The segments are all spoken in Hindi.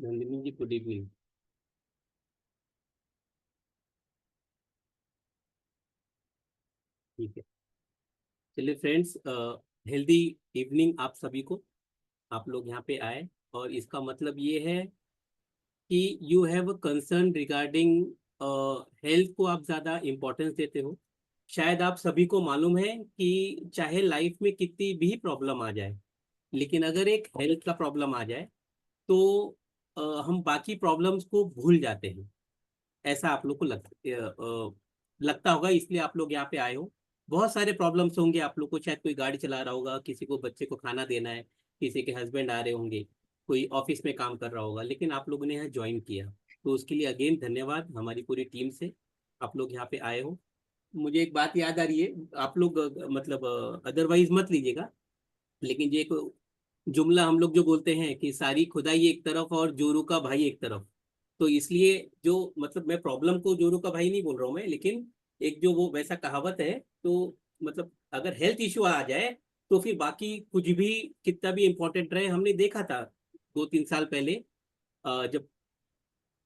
नंदिनी जी, गुड इवनिंग। ठीक है, चलिए फ्रेंड्स, हेल्दी इवनिंग आप सभी को। आप लोग यहाँ पे आए और इसका मतलब ये है कि you have a concern regarding health को आप ज़्यादा इम्पोर्टेंस देते हो। शायद आप सभी को मालूम है कि चाहे लाइफ में कितनी भी प्रॉब्लम आ जाए, लेकिन अगर एक हेल्थ का प्रॉब्लम आ जाए तो हम बाकी प्रॉब्लम्स को भूल जाते हैं। ऐसा आप लोग को लगता होगा, इसलिए आप लोग यहाँ पे आए हो। बहुत सारे प्रॉब्लम्स होंगे आप लोग को, शायद कोई गाड़ी चला रहा होगा, किसी को बच्चे को खाना देना है, किसी के हस्बैंड आ रहे होंगे, कोई ऑफिस में काम कर रहा होगा, लेकिन आप लोगों ने यहाँ ज्वाइन किया, तो उसके लिए अगेन धन्यवाद हमारी पूरी टीम से। आप लोग यहाँ पे आए हो। मुझे एक बात याद आ रही है, आप लोग मतलब अदरवाइज मत लीजिएगा, लेकिन ये एक जुमला हम लोग जो बोलते हैं कि सारी खुदाई एक तरफ और जोरू का भाई एक तरफ। तो इसलिए जो मतलब मैं प्रॉब्लम को जोरू का भाई नहीं बोल रहा हूँ मैं, लेकिन एक जो वो वैसा कहावत है, तो मतलब अगर हेल्थ इश्यू आ जाए तो फिर बाकी कुछ भी कितना भी इम्पोर्टेंट रहे। हमने देखा था 2-3 साल पहले, जब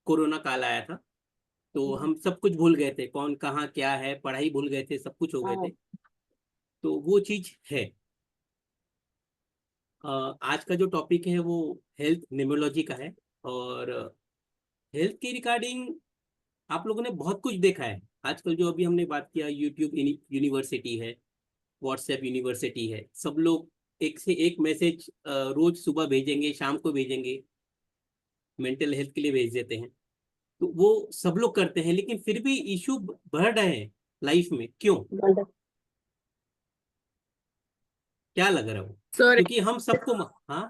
कोरोना काल आया था, तो हम सब कुछ भूल गए थे, कौन कहाँ क्या है, पढ़ाई भूल गए थे, सब कुछ हो गए थे। तो वो चीज है। आज का जो टॉपिक है वो हेल्थ न्यूमरोलॉजी का है। और हेल्थ के रिगार्डिंग आप लोगों ने बहुत कुछ देखा है आजकल। जो अभी हमने बात किया, यूट्यूब यूनिवर्सिटी है, व्हाट्सएप यूनिवर्सिटी है, सब लोग एक से एक मैसेज रोज सुबह भेजेंगे, शाम को भेजेंगे, मेंटल हेल्थ के लिए भेज देते हैं। तो वो सब लोग करते हैं, लेकिन फिर भी इशू बढ़ रहे हैं लाइफ में, क्यों? क्या लग रहा है वो? Sir, क्योंकि हम सबको हाँ,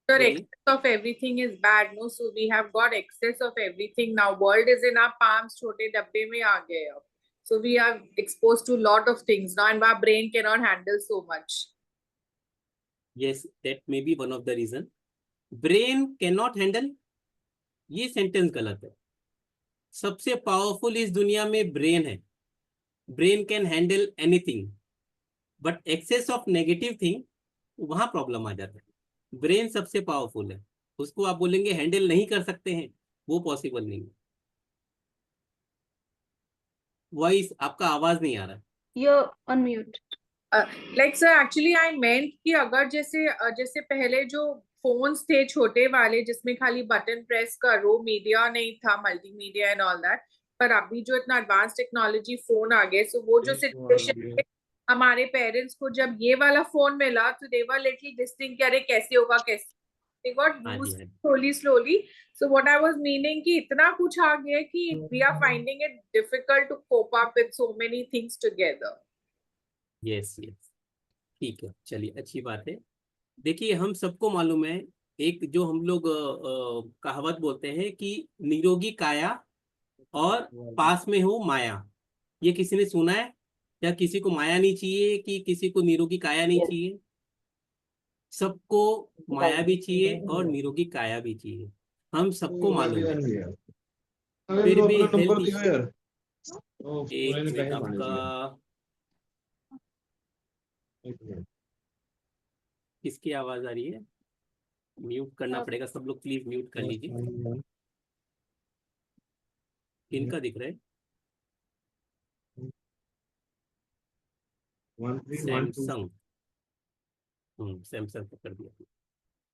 sir, बोलिए। excess of everything is bad, no? So we have got excess of everything now. World is in our palms. छोटे डब्बे में आ गए अब. So we are exposed to lot of things now, and our brain cannot handle so much. Yes, that may be one of the reason. Brain can not handle, ये सेंटेंस गलत है। सबसे पावरफुल इस दुनिया में ब्रेन है। Brain can handle anything, but excess of negative thing, वहां प्रॉब्लम आ जाता है। ब्रेन सबसे पावरफुल है, उसको आप बोलेंगे हैंडल नहीं कर सकते हैं, वो पॉसिबल नहीं है। वॉइस आपका आवाज नहीं आ रहा है। You're on mute. Like sir, actually I meant कि अगर जैसे पहले जो फोन्स थे छोटे वाले जिसमें खाली बटन प्रेस करो, मीडिया नहीं था, मल्टीमीडिया एंड ऑल दैट, पर अभी जो इतना एडवांस टेक्नोलॉजी फोन आ गए, सो वो जो सिचुएशन हमारे पेरेंट्स को जब ये वाला फोन मिला तो दे वर लिटिल डिस्टिंक्ट, अरे कैसे होगा कैसे, they got हाँ जी, used हाँ slowly. So what I was meaning कि इतना कुछ आ गया कि we are finding it difficult to cope up with so many things together. Ji, yes yes. ठीक है, चलिए, अच्छी बात है। देखिए, हम सबको मालूम है, एक जो हम लोग कहावत बोलते हैं कि निरोगी काया और पास में हो माया। ये किसी ने सुना है? या किसी को माया नहीं चाहिए कि किसी को निरोगी काया नहीं चाहिए? सबको माया भी चाहिए और निरोगी काया भी चाहिए, हम सबको मालूम है। फिर भी हेल्थ इश्यू। एक मिनट, आपका किसकी आवाज आ रही है? म्यूट करना पड़ेगा, सब लोग प्लीज म्यूट कर लीजिए। किनका दिख रहा है? सैमसंग। सैमसंग को कर दिया।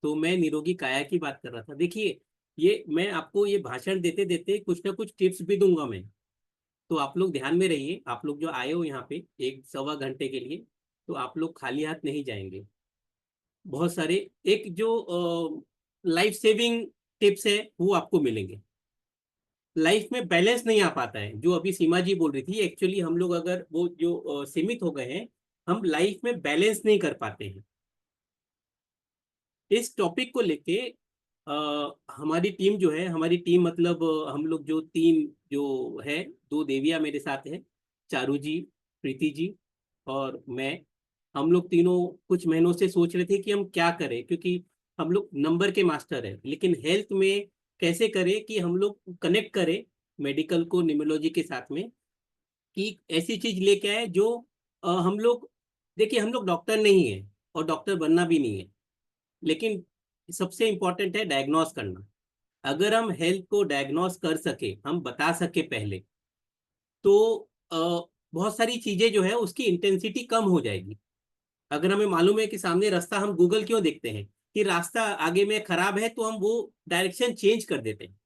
तो मैं निरोगी काया की बात कर रहा था। देखिए, ये मैं आपको ये भाषण देते देते कुछ ना कुछ टिप्स भी दूंगा मैं। तो आप लोग ध्यान में रहिए, आप लोग जो आए हो यहाँ पे 1-1.25 घंटे के लिए, तो आप लोग खाली हाथ नहीं जाएंगे। बहुत सारे एक जो लाइफ सेविंग टिप्स है वो आपको मिलेंगे। लाइफ में बैलेंस नहीं आ पाता है, जो अभी सीमा जी बोल रही थी, एक्चुअली हम लोग अगर वो जो सीमित हो गए हैं, हम लाइफ में बैलेंस नहीं कर पाते हैं। इस टॉपिक को लेके हमारी टीम जो है, हमारी टीम मतलब हम लोग जो तीन जो है, दो देवियां मेरे साथ हैं, चारू जी, प्रीति जी और मैं। हम लोग तीनों कुछ महीनों से सोच रहे थे कि हम क्या करें, क्योंकि हम लोग नंबर के मास्टर हैं, लेकिन हेल्थ में कैसे करें कि हम लोग कनेक्ट करें मेडिकल को न्यूमरोलॉजी के साथ में, कि ऐसी चीज लेके आए जो हम लोग, देखिए हम लोग डॉक्टर नहीं है और डॉक्टर बनना भी नहीं है, लेकिन सबसे इंपॉर्टेंट है डायग्नोस करना। अगर हम हेल्थ को डायग्नोस कर सके, हम बता सके पहले, तो बहुत सारी चीजें जो है उसकी इंटेंसिटी कम हो जाएगी। अगर हमें मालूम है कि सामने रास्ता, हम गूगल क्यों देखते हैं कि रास्ता आगे में खराब है, तो हम वो डायरेक्शन चेंज कर देते हैं।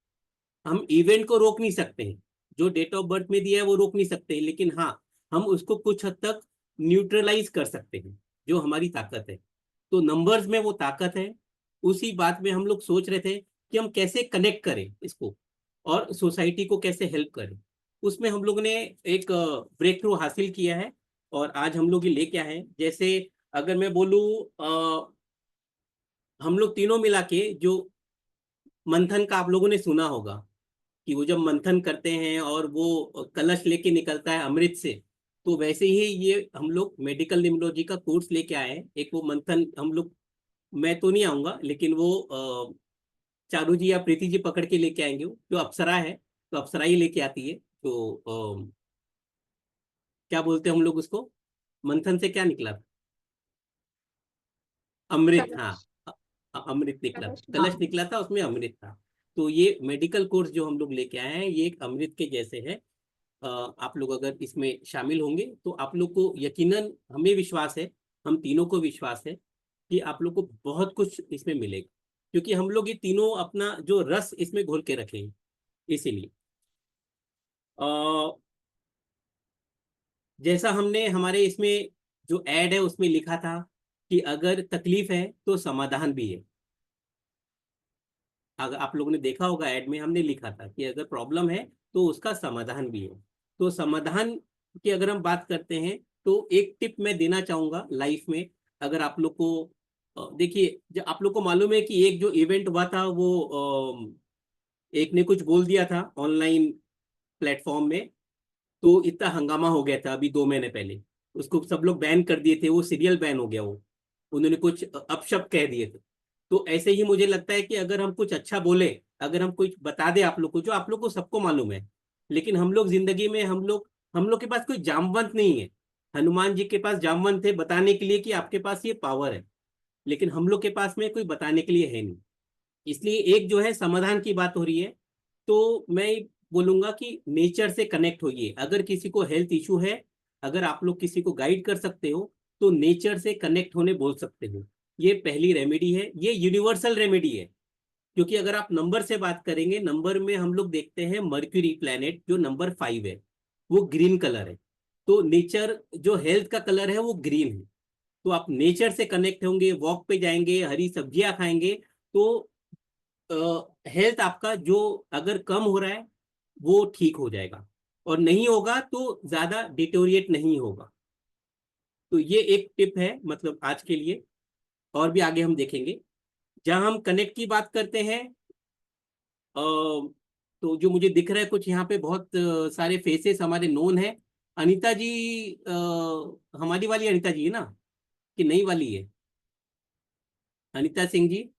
हम इवेंट को रोक नहीं सकते हैं, जो डेट ऑफ बर्थ में दिया है वो रोक नहीं सकते हैं, लेकिन हाँ, हम उसको कुछ हद तक न्यूट्रलाइज कर सकते हैं, जो हमारी ताकत है। तो नंबर्स में वो ताकत है। उसी बात में हम लोग सोच रहे थे कि हम कैसे कनेक्ट करें इसको और सोसाइटी को कैसे हेल्प करें। उसमें हम लोग ने एक ब्रेक थ्रू हासिल किया है, और आज हम लोग ये लेके आए हैं। जैसे अगर मैं बोलूँ, हम लोग तीनों मिला के जो मंथन का आप लोगों ने सुना होगा, कि वो जब मंथन करते हैं और वो कलश लेके निकलता है अमृत से, तो वैसे ही ये हम लोग मेडिकल निमोलॉजी का कोर्स लेके आए हैं। एक वो मंथन हम लोग, मैं तो नहीं आऊंगा, लेकिन वो चारू जी या प्रीति जी पकड़ के लेके आएंगे। वो जो अप्सरा है, तो अप्सरा ही लेके आती है। तो क्या बोलते हैं हम लोग उसको, मंथन से क्या निकला था? अमृत, हाँ। कलश। अमृत निकला, कलश, हाँ। कलश निकला था, उसमें अमृत था। तो ये मेडिकल कोर्स जो हम लोग लेके आए हैं, ये एक अमृत के जैसे है। आप लोग अगर इसमें शामिल होंगे तो आप लोग को यकीनन, हमें विश्वास है, हम तीनों को विश्वास है कि आप लोग को बहुत कुछ इसमें मिलेगा, क्योंकि हम लोग ये तीनों अपना जो रस इसमें घोल के रखेंगे। इसीलिए जैसा हमने हमारे इसमें जो ऐड है उसमें लिखा था कि अगर तकलीफ है तो समाधान भी है। अगर आप लोगों ने देखा होगा, ऐड में हमने लिखा था कि अगर प्रॉब्लम है तो उसका समाधान भी है। तो समाधान की अगर हम बात करते हैं, तो एक टिप मैं देना चाहूंगा लाइफ में। अगर आप लोग को देखिए, जो आप लोग को मालूम है कि एक जो इवेंट हुआ था, वो एक ने कुछ बोल दिया था ऑनलाइन प्लेटफॉर्म में, तो इतना हंगामा हो गया था अभी 2 महीने पहले। उसको सब लोग बैन कर दिए थे, वो सीरियल बैन हो गया वो। उन्होंने कुछ अपशब्द कह दिए थे। तो ऐसे ही मुझे लगता है कि अगर हम कुछ अच्छा बोले, अगर हम कुछ बता दे आप लोग को, जो आप लोग को सबको मालूम है, लेकिन हम लोग जिंदगी में, हम लोग के पास कोई जामवंत नहीं है। हनुमान जी के पास जामवंत थे बताने के लिए कि आपके पास ये पावर है, लेकिन हम लोग के पास में कोई बताने के लिए है नहीं। इसलिए एक जो है समाधान की बात हो रही है, तो मैं बोलूंगा कि नेचर से कनेक्ट होइए। अगर किसी को हेल्थ इशू है, अगर आप लोग किसी को गाइड कर सकते हो, तो नेचर से कनेक्ट होने बोल सकते हो। ये पहली रेमेडी है, ये यूनिवर्सल रेमेडी है। क्योंकि अगर आप नंबर से बात करेंगे, नंबर में हम लोग देखते हैं मर्क्यूरी प्लैनेट जो नंबर 5 है, वो ग्रीन कलर है। तो नेचर जो हेल्थ का कलर है वो ग्रीन है। तो आप नेचर से कनेक्ट होंगे, वॉक पे जाएंगे, हरी सब्जियां खाएंगे, तो हेल्थ आपका जो अगर कम हो रहा है वो ठीक हो जाएगा, और नहीं होगा तो ज्यादा डिटोरिएट नहीं होगा। तो ये एक टिप है, मतलब आज के लिए। और भी आगे हम देखेंगे। जहां हम कनेक्ट की बात करते हैं, तो जो मुझे दिख रहा है कुछ यहाँ पे बहुत सारे फेसेस हमारे नोन है। अनीता जी, हमारी वाली अनीता जी है ना, कि नई वाली है? अनीता सिंह जी,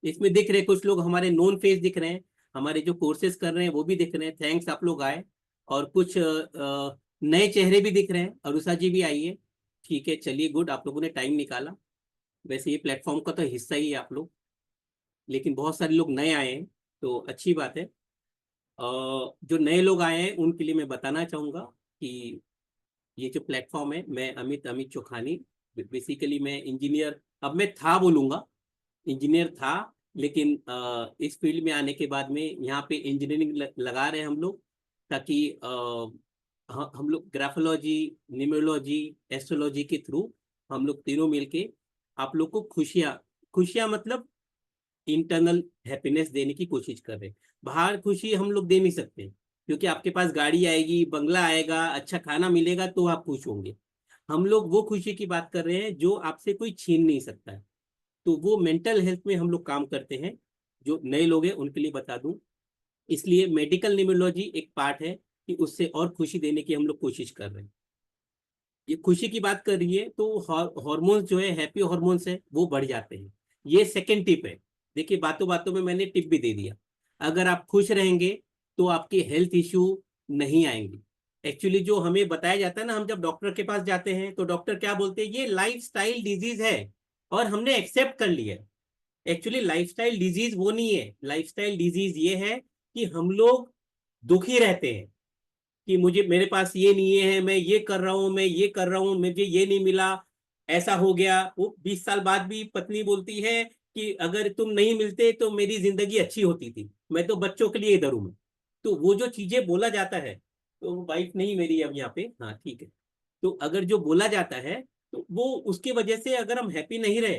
इसमें दिख रहे कुछ लोग हमारे नोन फेस दिख रहे हैं, हमारे जो कोर्सेज कर रहे हैं वो भी दिख रहे हैं। थैंक्स, आप लोग आए। और कुछ नए चेहरे भी दिख रहे हैं। अरुषा जी भी आई है। ठीक है, चलिए, गुड, आप लोगों ने टाइम निकाला। वैसे ये प्लेटफॉर्म का तो हिस्सा ही है आप लोग, लेकिन बहुत सारे लोग नए आए हैं, तो अच्छी बात है। जो नए लोग आए हैं उनके लिए मैं बताना चाहूँगा कि ये जो प्लेटफॉर्म है, मैं अमित अमित चोखानी, बेसिकली मैं इंजीनियर, अब मैं था बोलूँगा, इंजीनियर था, लेकिन इस फील्ड में आने के बाद में यहाँ पे इंजीनियरिंग लगा रहे हैं हम लोग, ताकि हम लोग ग्राफोलॉजी, न्यूमेरोलॉजी, एस्ट्रोलॉजी के थ्रू हम लोग तीनों मिलके आप लोग को खुशियाँ, खुशियाँ मतलब इंटरनल हैप्पीनेस देने की कोशिश कर रहे हैं। बाहर खुशी हम लोग दे नहीं सकते, क्योंकि आपके पास गाड़ी आएगी, बंगला आएगा, अच्छा खाना मिलेगा तो आप खुश होंगे। हम लोग वो खुशी की बात कर रहे हैं जो आपसे कोई छीन नहीं सकता है। तो वो मेंटल हेल्थ में हम लोग काम करते हैं। जो नए लोग हैं उनके लिए बता दूं, इसलिए मेडिकल न्यूमरोलॉजी एक पार्ट है कि उससे और खुशी देने की हम लोग कोशिश कर रहे हैं। ये खुशी की बात कर रही है, तो हार्मोन्स जो है, हैप्पी हार्मोन्स है, वो बढ़ जाते हैं। ये सेकंड टिप है। देखिए, बातों बातों में मैंने टिप भी दे दिया। अगर आप खुश रहेंगे तो आपके हेल्थ इश्यू नहीं आएंगे। एक्चुअली जो हमें बताया जाता है ना, हम जब डॉक्टर के पास जाते हैं तो डॉक्टर क्या बोलते हैं, ये लाइफ स्टाइल डिजीज है, और हमने एक्सेप्ट कर लिया है। एक्चुअली लाइफस्टाइल डिजीज वो नहीं है, लाइफस्टाइल डिजीज ये है कि हम लोग दुखी रहते हैं कि मुझे, मेरे पास ये नहीं है, मैं ये कर रहा हूँ, मैं ये कर रहा हूँ, मुझे ये नहीं मिला, ऐसा हो गया। वो 20 साल बाद भी पत्नी बोलती है कि अगर तुम नहीं मिलते तो मेरी जिंदगी अच्छी होती थी, मैं तो बच्चों के लिए इधर हूं मैं। तो वो जो चीजें बोला जाता है, तो वाइफ नहीं मेरी अब यहाँ पे, हाँ ठीक है। तो अगर जो बोला जाता है, तो वो उसकी वजह से अगर हम हैप्पी नहीं रहे,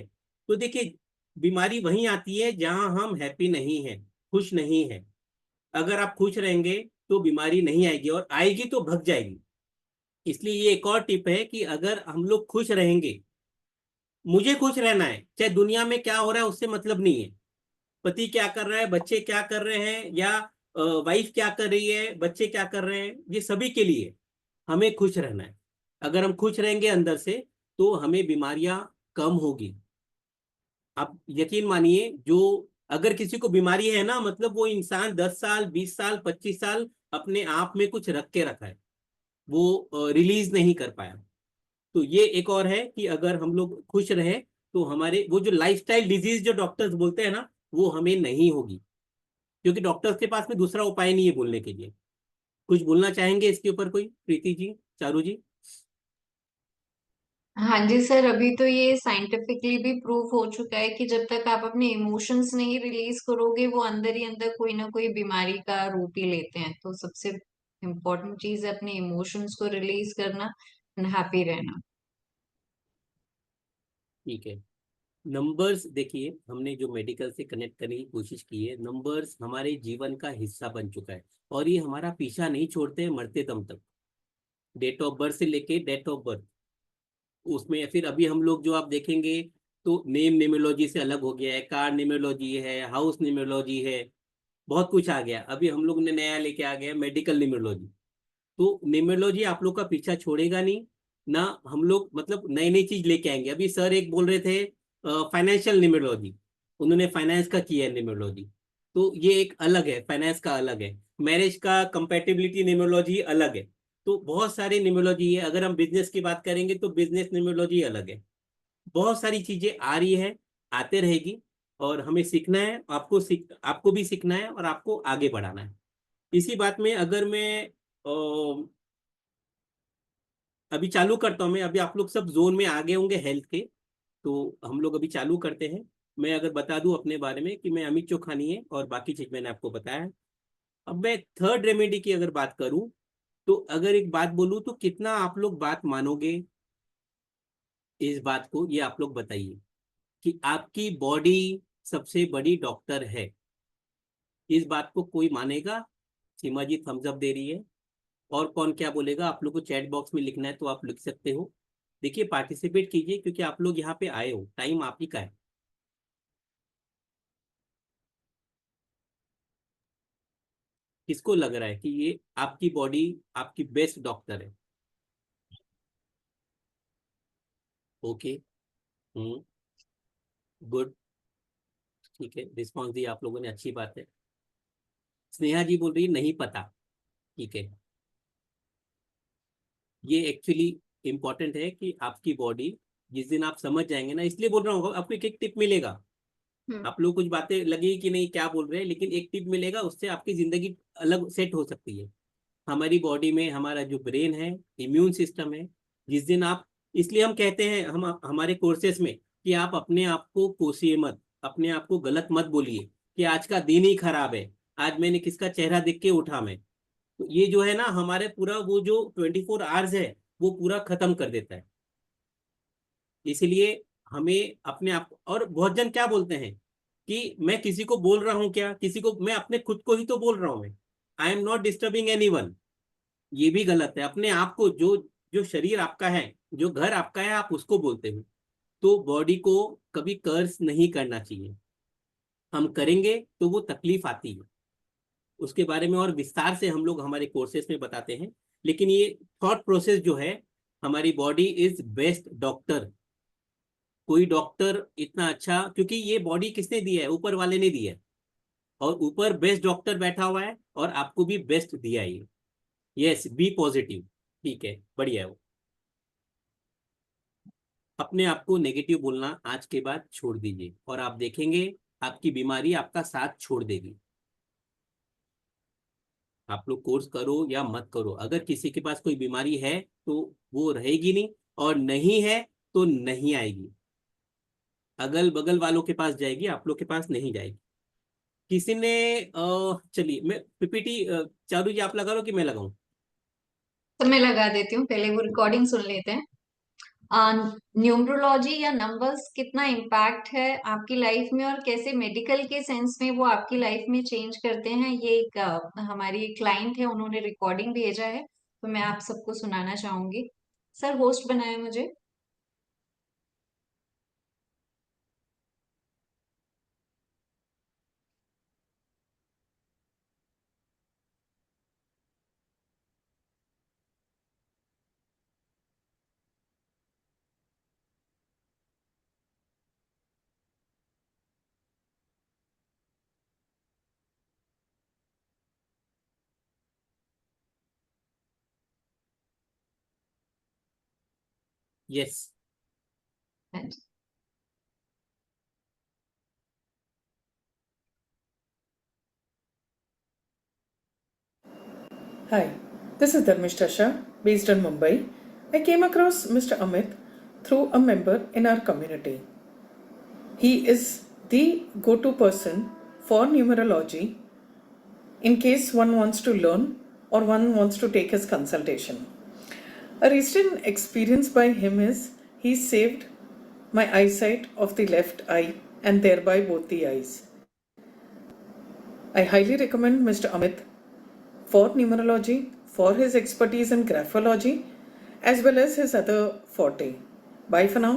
तो देखिए बीमारी वहीं आती है जहां हम हैप्पी नहीं है, खुश नहीं है। अगर आप खुश रहेंगे तो बीमारी नहीं आएगी, और आएगी तो भग जाएगी। इसलिए ये एक और टिप है कि अगर हम लोग खुश रहेंगे, मुझे खुश रहना है, चाहे दुनिया में क्या हो रहा है उससे मतलब नहीं है, पति क्या कर रहा है, बच्चे क्या कर रहे हैं, या वाइफ क्या कर रही है, बच्चे क्या कर रहे हैं, ये सभी के लिए हमें खुश रहना है। अगर हम खुश रहेंगे अंदर से, तो हमें बीमारियां कम होगी। आप यकीन मानिए, जो अगर किसी को बीमारी है ना, मतलब वो इंसान 10 साल, 20 साल, 25 साल अपने आप में कुछ रख के रखा है, वो रिलीज नहीं कर पाया। तो ये एक और है कि अगर हम लोग खुश रहे, तो हमारे वो जो लाइफस्टाइल डिजीज जो डॉक्टर्स बोलते हैं ना, वो हमें नहीं होगी, क्योंकि डॉक्टर्स के पास में दूसरा उपाय नहीं है बोलने के लिए। कुछ बोलना चाहेंगे इसके ऊपर कोई, प्रीति जी, चारू जी? हाँ जी सर, अभी तो ये साइंटिफिकली भी प्रूव हो चुका है कि जब तक आप अपने इमोशंस नहीं रिलीज करोगे, वो अंदर ही अंदर कोई ना कोई बीमारी का रूप ही लेते हैं। तो सबसे इम्पोर्टेंट चीज है अपने इमोशंस को रिलीज करना, हैप्पी रहना। ठीक है। नंबर्स देखिए, हमने जो मेडिकल से कनेक्ट करने की कोशिश की है, नंबर्स हमारे जीवन का हिस्सा बन चुका है, और ये हमारा पीछा नहीं छोड़ते हैं मरते दम तक। डेट ऑफ बर्थ से लेके डेट ऑफ बर्थ, उसमें फिर अभी हम लोग जो आप देखेंगे, तो नेम न्यूमरोलॉजी से अलग हो गया है, कार न्यूमरोलॉजी है, हाउस न्यूमरोलॉजी है, बहुत कुछ आ गया। अभी हम लोग ने नया लेके आ गया मेडिकल न्यूमरोलॉजी। तो न्यूमरोलॉजी आप लोग का पीछा छोड़ेगा नहीं ना, हम लोग मतलब नई नई चीज लेके आएंगे। अभी सर एक बोल रहे थे फाइनेंशियल न्यूमरोलॉजी, उन्होंने फाइनेंस का किया है न्यूमरोलॉजी, तो ये एक अलग है, फाइनेंस का अलग है। मैरिज का कंपेटिबिलिटी न्यूमरोलॉजी अलग है। तो बहुत सारी न्यूमरोलॉजी है। अगर हम बिजनेस की बात करेंगे तो बिजनेस न्यूमरोलॉजी अलग है। बहुत सारी चीजें आ रही है, आते रहेगी, और हमें सीखना है, आपको भी सीखना है, और आपको आगे बढ़ाना है। इसी बात में अगर मैं अभी चालू करता हूँ, मैं अभी आप लोग सब जोन में आगे होंगे हेल्थ के, तो हम लोग अभी चालू करते हैं। मैं अगर बता दूं अपने बारे में कि मैं अमित चोखानी है, और बाकी चीज मैंने आपको बताया है। अब मैं थर्ड रेमेडी की अगर बात करूं, तो अगर एक बात बोलूं तो कितना आप लोग बात मानोगे इस बात को, ये आप लोग बताइए, कि आपकी बॉडी सबसे बड़ी डॉक्टर है। इस बात को कोई मानेगा? सीमा जी थम्स अप दे रही है। और कौन क्या बोलेगा? आप लोग को चैट बॉक्स में लिखना है तो आप लिख सकते हो। देखिए पार्टिसिपेट कीजिए, क्योंकि आप लोग यहाँ पे आए हो, टाइम आप ही का है। किसको लग रहा है कि ये आपकी बॉडी आपकी बेस्ट डॉक्टर है? ओके। हम्म। गुड। ठीक है, रिस्पॉन्स दिया आप लोगों ने, अच्छी बात है। स्नेहा जी बोल रही है नहीं पता। ठीक है, ये एक्चुअली इंपॉर्टेंट है कि आपकी बॉडी, जिस दिन आप समझ जाएंगे ना, इसलिए बोल रहा हूँ, आपको एक एक टिप मिलेगा। हम्म। आप लोग कुछ बातें लगी कि नहीं क्या बोल रहे हैं, लेकिन एक टिप मिलेगा, उससे आपकी जिंदगी अलग सेट हो सकती है। हमारी बॉडी में हमारा जो ब्रेन है, इम्यून सिस्टम है, जिस दिन आप, इसलिए हम कहते हैं हम हमारे कोर्सेस में कि आप अपने आप को कोसिए मत, अपने आप को गलत मत बोलिए कि आज का दिन ही खराब है, आज मैंने किसका चेहरा देख के उठा मैं। तो ये जो है ना, हमारे पूरा वो जो 24 आवर्स है, वो पूरा खत्म कर देता है। इसलिए हमें अपने आप, और बहुत जन क्या बोलते हैं कि मैं किसी को बोल रहा हूँ क्या, किसी को, मैं अपने खुद को ही तो बोल रहा हूँ मैं, I am not disturbing any one. ये भी गलत है। अपने आप को, जो जो शरीर आपका है, जो घर आपका है, आप उसको बोलते हो। तो बॉडी को कभी कर्स नहीं करना चाहिए, हम करेंगे तो वो तकलीफ आती है। उसके बारे में और विस्तार से हम लोग हमारे कोर्सेज में बताते हैं। लेकिन ये थॉट प्रोसेस जो है, हमारी बॉडी इज बेस्ट डॉक्टर। कोई डॉक्टर इतना अच्छा, क्योंकि ये बॉडी किसने दिया है? ऊपर वाले ने दिया है, और ऊपर बेस्ट डॉक्टर बैठा हुआ है, और आपको भी बेस्ट दिया है ये। Yes, be positive. ठीक है, बढ़िया है वो। अपने आप को नेगेटिव बोलना आज के बाद छोड़ दीजिए और आप देखेंगे आपकी बीमारी आपका साथ छोड़ देगी। आप लोग कोर्स करो या मत करो, अगर किसी के पास कोई बीमारी है तो वो रहेगी नहीं, और नहीं है तो नहीं आएगी। अगल बगल वालों के पास जाएगी, आप लोग के पास नहीं जाएगी। किसी ने चलिए मैं पीपीटी, चारू जी आप लगा लो कि मैं लगाऊं? तो मैं लगा देती हूँ, पहले वो रिकॉर्डिंग सुन लेते हैं। न्यूमरोलॉजी या नंबर्स कितना इम्पैक्ट है आपकी लाइफ में और कैसे मेडिकल के सेंस में वो आपकी लाइफ में चेंज करते हैं, ये एक हमारी क्लाइंट है, उन्होंने रिकॉर्डिंग भेजा है, तो मैं आप सबको सुनाना चाहूंगी। सर होस्ट बनाए मुझे। यस। हाँ जी। Hi, this is Dharmishta Shah, based in Mumbai. I came across Mr. Amit through a member in our community. He is the go-to person for numerology in case one wants to learn or one wants to take his consultation. A recent experience by him is he saved my eyesight of the left eye and thereby both the eyes. I highly recommend Mr. Amit for numerology, for his expertise in graphology, as well as his other forte. Bye for now.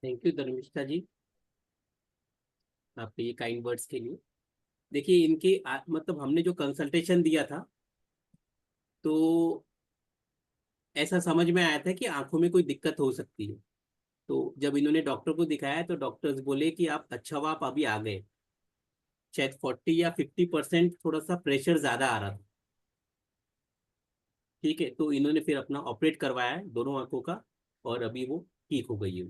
Thank you Dharmishtha ji, आपके ये काइंड वर्ड्स के लिए। देखिए इनके मतलब हमने जो कंसल्टेशन दिया था तो ऐसा समझ में आया था कि आंखों में कोई दिक्कत हो सकती है। तो जब इन्होंने डॉक्टर को दिखाया तो डॉक्टर्स बोले कि आप अच्छा हुआ आप अभी आ गए, शायद 40 या 50% थोड़ा सा प्रेशर ज्यादा आ रहा था। ठीक है, तो इन्होंने फिर अपना ऑपरेट करवाया है दोनों आंखों का, और अभी वो ठीक हो गई है।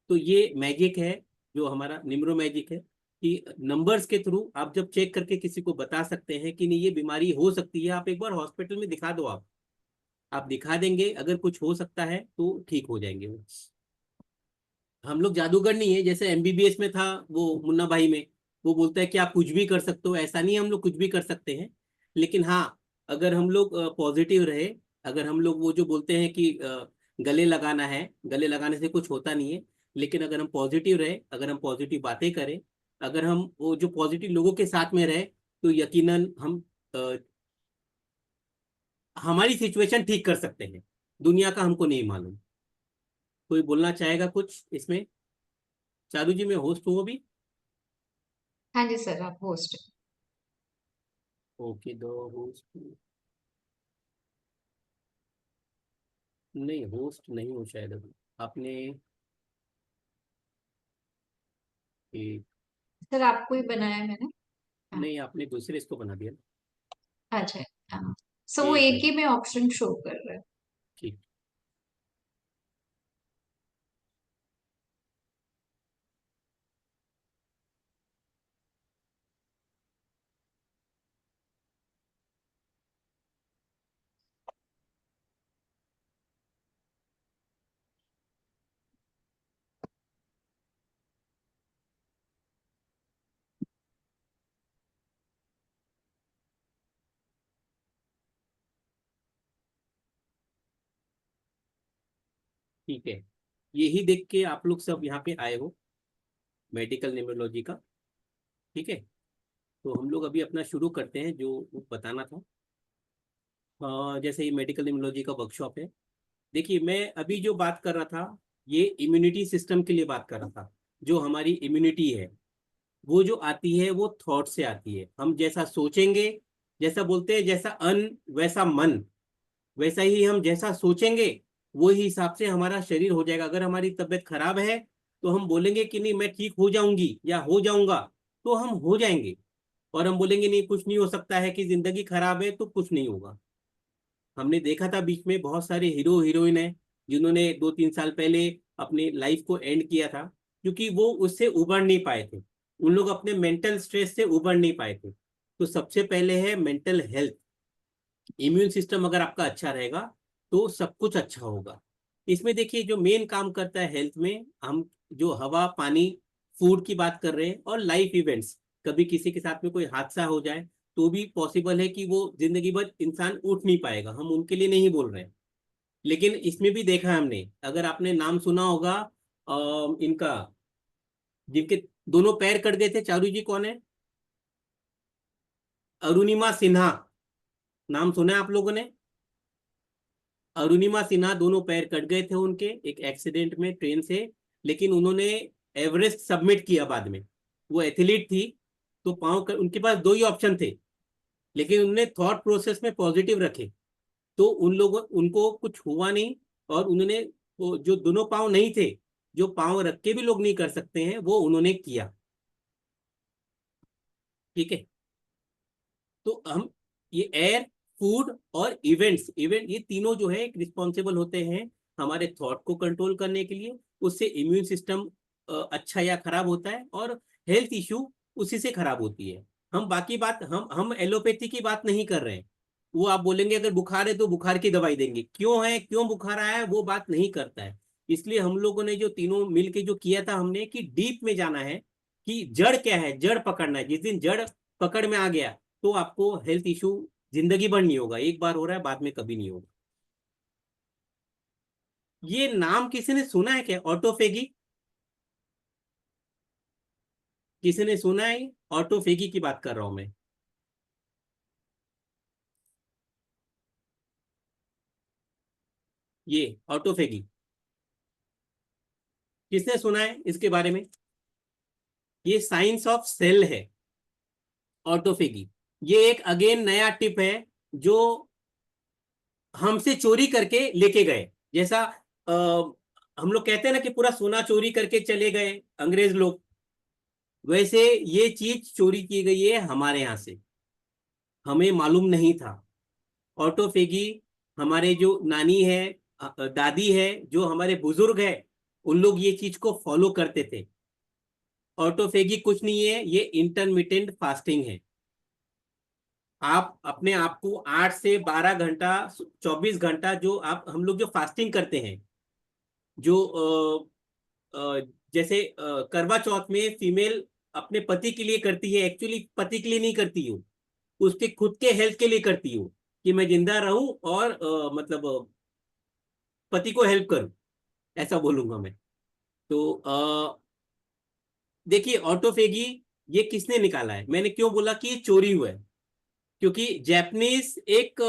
तो ये मैजिक है, जो हमारा निम्रो मैजिक है, कि नंबर्स के थ्रू आप जब चेक करके किसी को बता सकते हैं कि नहीं ये बीमारी हो सकती है, आप एक बार हॉस्पिटल में दिखा दो। आप दिखा देंगे, अगर कुछ हो सकता है तो ठीक हो जाएंगे वो। हम लोग जादूगर नहीं है, जैसे एमबीबीएस में था वो मुन्ना भाई में, वो बोलता है कि आप कुछ भी कर सकते हो, ऐसा नहीं है, हम लोग कुछ भी कर सकते हैं। लेकिन हाँ, अगर हम लोग पॉजिटिव रहे, अगर हम लोग वो जो बोलते हैं कि गले लगाना है, गले लगाने से कुछ होता नहीं है, लेकिन अगर हम पॉजिटिव रहे, अगर हम पॉजिटिव बातें करें, अगर हम वो जो पॉजिटिव लोगों के साथ में रहे, तो यकीनन हम हमारी सिचुएशन ठीक कर सकते हैं। दुनिया का हमको नहीं मालूम। कोई बोलना चाहेगा कुछ इसमें? चारू जी मैं होस्ट हूँ अभी। हाँ जी सर, आप होस्ट। ओके, दो होस्ट नहीं, होस्ट नहीं हो शायद अभी। आपने एक, सर आपको ही बनाया है मैंने। हाँ। नहीं आपने दूसरे इसको बना दिया। अच्छा। हाँ। सो वो एक एक ही मिनट, में ऑप्शन शो कर रहा है। ठीक। ठीक है, यही देख के आप लोग सब यहाँ पे आए हो, मेडिकल न्यूमरोलॉजी का। ठीक है, तो हम लोग अभी अपना शुरू करते हैं जो बताना था। जैसे ये मेडिकल न्यूमरोलॉजी का वर्कशॉप है। देखिए मैं अभी जो बात कर रहा था, ये इम्यूनिटी सिस्टम के लिए बात कर रहा था। जो हमारी इम्यूनिटी है वो जो आती है वो थॉट से आती है। हम जैसा सोचेंगे, जैसा बोलते हैं जैसा अन्न वैसा मन, वैसा ही हम जैसा सोचेंगे वही हिसाब से हमारा शरीर हो जाएगा। अगर हमारी तबीयत खराब है तो हम बोलेंगे कि नहीं मैं ठीक हो जाऊंगी या हो जाऊंगा, तो हम हो जाएंगे। और हम बोलेंगे नहीं कुछ नहीं हो सकता है, कि जिंदगी खराब है तो कुछ नहीं होगा। हमने देखा था बीच में बहुत सारे हीरो हीरोइन है जिन्होंने 2-3 साल पहले अपनी लाइफ को एंड किया था, क्योंकि वो उससे उबर नहीं पाए थे। उन लोग अपने मेंटल स्ट्रेस से उबर नहीं पाए थे। तो सबसे पहले है मेंटल हेल्थ। इम्यून सिस्टम अगर आपका अच्छा रहेगा तो सब कुछ अच्छा होगा। इसमें देखिए जो मेन काम करता है हेल्थ में, हम जो हवा पानी फूड की बात कर रहे हैं, और लाइफ इवेंट्स। कभी किसी के साथ में कोई हादसा हो जाए तो भी पॉसिबल है कि वो जिंदगी भर इंसान उठ नहीं पाएगा, हम उनके लिए नहीं बोल रहे हैं। लेकिन इसमें भी देखा है हमने, अगर आपने नाम सुना होगा इनका, जिनके दोनों पैर कट गए थे, चारू जी कौन है? अरुणिमा सिन्हा, नाम सुना है आप लोगों ने? अरुणिमा सिन्हा, दोनों पैर कट गए थे उनके एक एक्सीडेंट में ट्रेन से, लेकिन उन्होंने एवरेस्ट सबमिट किया बाद में। वो एथलीट थी, तो उनके पास 2 ही ऑप्शन थे, लेकिन उन्होंने थॉट प्रोसेस में पॉजिटिव रखे, तो उन लोगों उनको कुछ हुआ नहीं। और उन्होंने वो जो दोनों पाँव नहीं थे, जो पाँव रख के भी लोग नहीं कर सकते हैं, वो उन्होंने किया। ठीक है, तो हम ये एयर, फूड और इवेंट ये तीनों जो है एक रिस्पॉन्सिबल होते हैं हमारे थॉट को कंट्रोल करने के लिए। उससे इम्यून सिस्टम अच्छा या खराब होता है, और हेल्थ इश्यू उसी से खराब होती है। हम बाकी बात हम एलोपैथी की बात नहीं कर रहे हैं। वो आप बोलेंगे अगर बुखार है तो बुखार की दवाई देंगे, क्यों है, क्यों बुखार आया है, वो बात नहीं करता है। इसलिए हम लोगों ने जो तीनों मिलके जो किया था, हमने कि डीप में जाना है कि जड़ क्या है, जड़ पकड़ना है। जिस दिन जड़ पकड़ में आ गया तो आपको हेल्थ इशू जिंदगी भर नहीं होगा। एक बार हो रहा है, बाद में कभी नहीं होगा। ये नाम किसी ने सुना है क्या, ऑटोफेगी? किसी ने सुना है? ऑटोफेगी की बात कर रहा हूं मैं। ये ऑटोफेगी किसने सुना है इसके बारे में? ये साइंस ऑफ सेल है, ऑटोफेगी। ये एक अगेन नया टिप है जो हमसे चोरी करके लेके गए। जैसा हम लोग कहते हैं ना कि पूरा सोना चोरी करके चले गए अंग्रेज लोग, वैसे ये चीज चोरी की गई है हमारे यहाँ से, हमें मालूम नहीं था। ऑटोफेगी हमारे जो नानी है, दादी है, जो हमारे बुजुर्ग है, उन लोग ये चीज को फॉलो करते थे। ऑटोफेगी कुछ नहीं है, ये इंटरमिटेंट फास्टिंग है। आप अपने आप को 8 से 12 घंटा, 24 घंटा जो आप हम लोग जो फास्टिंग करते हैं, जो जैसे करवा चौथ में फीमेल अपने पति के लिए करती है, एक्चुअली पति के लिए नहीं करती हूँ, उसके खुद के हेल्थ के लिए करती हूँ, कि मैं जिंदा रहूं और मतलब पति को हेल्प करूं, ऐसा बोलूंगा मैं। तो देखिए ऑटोफेगी ये किसने निकाला है, मैंने क्यों बोला कि ये चोरी हुआ है, क्योंकि जैपनीज एक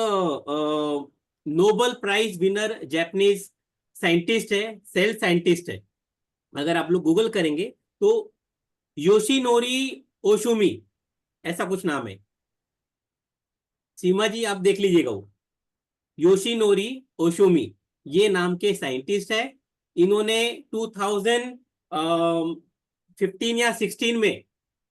Nobel prize winner Japanese scientist है, सेल साइंटिस्ट है। अगर आप लोग गूगल करेंगे तो योशिनोरी ओशुमी, ऐसा कुछ नाम है। सीमा जी आप देख लीजिएगा, वो योशिनोरी ओशुमी ये नाम के साइंटिस्ट है। इन्होंने 2015 या 16 में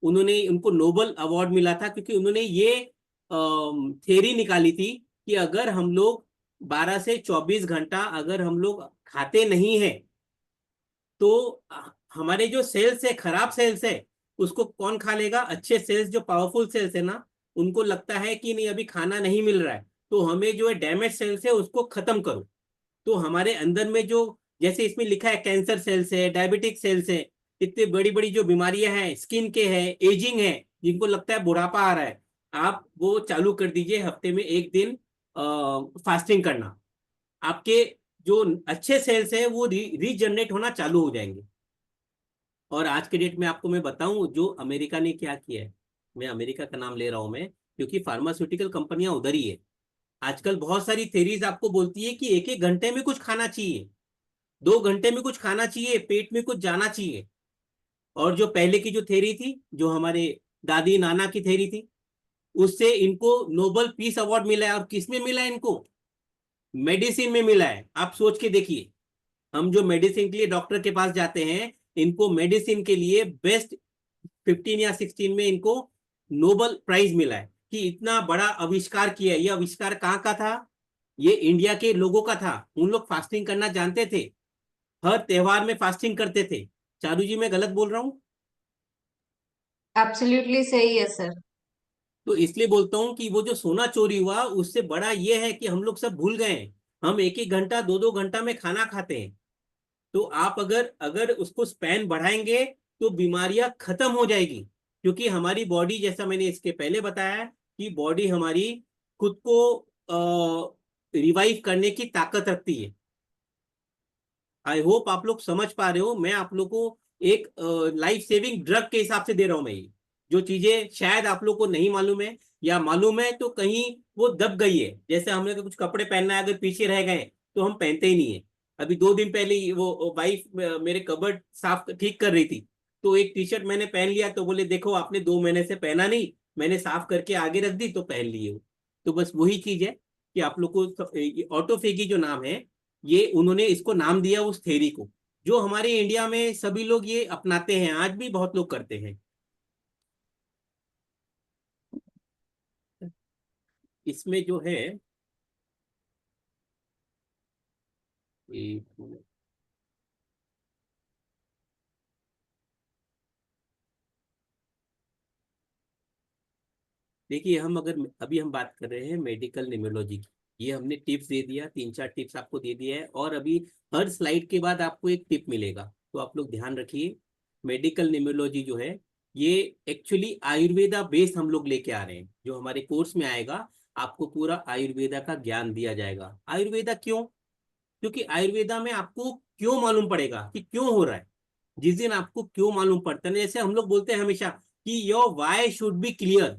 उनको नोबेल अवार्ड मिला था, क्योंकि उन्होंने ये थ्योरी निकाली थी कि अगर हम लोग 12 से 24 घंटा अगर हम लोग खाते नहीं हैं, तो हमारे जो सेल्स है, खराब सेल्स है, उसको कौन खा लेगा? अच्छे सेल्स जो पावरफुल सेल्स है ना, उनको लगता है कि नहीं अभी खाना नहीं मिल रहा है, तो हमें जो है डैमेज सेल्स है उसको खत्म करो। तो हमारे अंदर में जो, जैसे इसमें लिखा है, कैंसर सेल्स है, डायबिटिक सेल्स है, इतनी बड़ी बड़ी जो बीमारियां हैं, स्किन के है, एजिंग है, जिनको लगता है बुढ़ापा आ रहा है, आप वो चालू कर दीजिए हफ्ते में 1 दिन फास्टिंग करना। आपके जो अच्छे सेल्स है वो रीजनरेट होना चालू हो जाएंगे। और आज के डेट में आपको मैं बताऊं जो अमेरिका ने क्या किया है, मैं अमेरिका का नाम ले रहा हूं मैं, क्योंकि फार्मास्यूटिकल कंपनियां उधर ही है। आजकल बहुत सारी थेरीज आपको बोलती है कि 1-1 घंटे में कुछ खाना चाहिए, 2 घंटे में कुछ खाना चाहिए, पेट में कुछ जाना चाहिए। और जो पहले की जो थेरी थी, जो हमारे दादी नाना की थेरी थी, उससे इनको नोबेल पीस अवार्ड मिला है। और किसमें मिला है इनको? मेडिसिन में मिला है। आप सोच के देखिए, हम जो मेडिसिन के लिए डॉक्टर के पास जाते हैं, इनको मेडिसिन के लिए बेस्ट 15 या 16 में इनको नोबेल प्राइज मिला है कि इतना बड़ा आविष्कार किया है। ये आविष्कार कहाँ का था? ये इंडिया के लोगों का था, उन लोग फास्टिंग करना जानते थे, हर त्योहार में फास्टिंग करते थे। चारू जी मैं गलत बोल रहा हूँ? एब्सोल्युटली सही है सर। तो इसलिए बोलता हूँ कि वो जो सोना चोरी हुआ उससे बड़ा ये है कि हम लोग सब भूल गए हैं। हम एक एक घंटा 2-2 घंटा में खाना खाते हैं। तो आप अगर अगर उसको स्पैन बढ़ाएंगे तो बीमारियां खत्म हो जाएगी, क्योंकि हमारी बॉडी, जैसा मैंने इसके पहले बताया, कि बॉडी हमारी खुद को रिवाइव करने की ताकत रखती है। आई होप आप लोग समझ पा रहे हो। मैं आप लोग को एक लाइफ सेविंग ड्रग के हिसाब से दे रहा हूं मैं ये। जो चीजें शायद आप लोग को नहीं मालूम है, या मालूम है तो कहीं वो दब गई है। जैसे हमने कुछ कपड़े पहनना है, अगर पीछे रह गए तो हम पहनते ही नहीं है। अभी 2 दिन पहले ही वो वाइफ मेरे कबर्ड साफ ठीक कर रही थी, तो एक टी शर्ट मैंने पहन लिया, तो बोले देखो आपने 2 महीने से पहना नहीं, मैंने साफ करके आगे रख दी तो पहन लिए हो। तो बस वही चीज है कि आप लोग को ऑटोफेगी जो नाम है, ये उन्होंने इसको नाम दिया उस थेरी को, जो हमारे इंडिया में सभी लोग ये अपनाते हैं, आज भी बहुत लोग करते हैं। इसमें जो है, एक मिनट। देखिए, हम अगर अभी हम बात कर रहे हैं मेडिकल निमोलॉजी की, ये हमने टिप्स दे दिया, 3-4 टिप्स आपको दे दिया है, और अभी हर स्लाइड के बाद आपको एक टिप मिलेगा, तो आप लोग ध्यान रखिए। मेडिकल निमोलॉजी जो है, ये एक्चुअली आयुर्वेदा बेस्ड हम लोग लेके आ रहे हैं। जो हमारे कोर्स में आएगा, आपको पूरा आयुर्वेदा का ज्ञान दिया जाएगा। आयुर्वेदा क्यों? क्योंकि आयुर्वेदा में आपको क्यों मालूम पड़ेगा कि क्यों हो रहा है। जिस दिन आपको क्यों मालूम पड़ता है, जैसे हम लोग बोलते हैं हमेशा कि your why should be clear.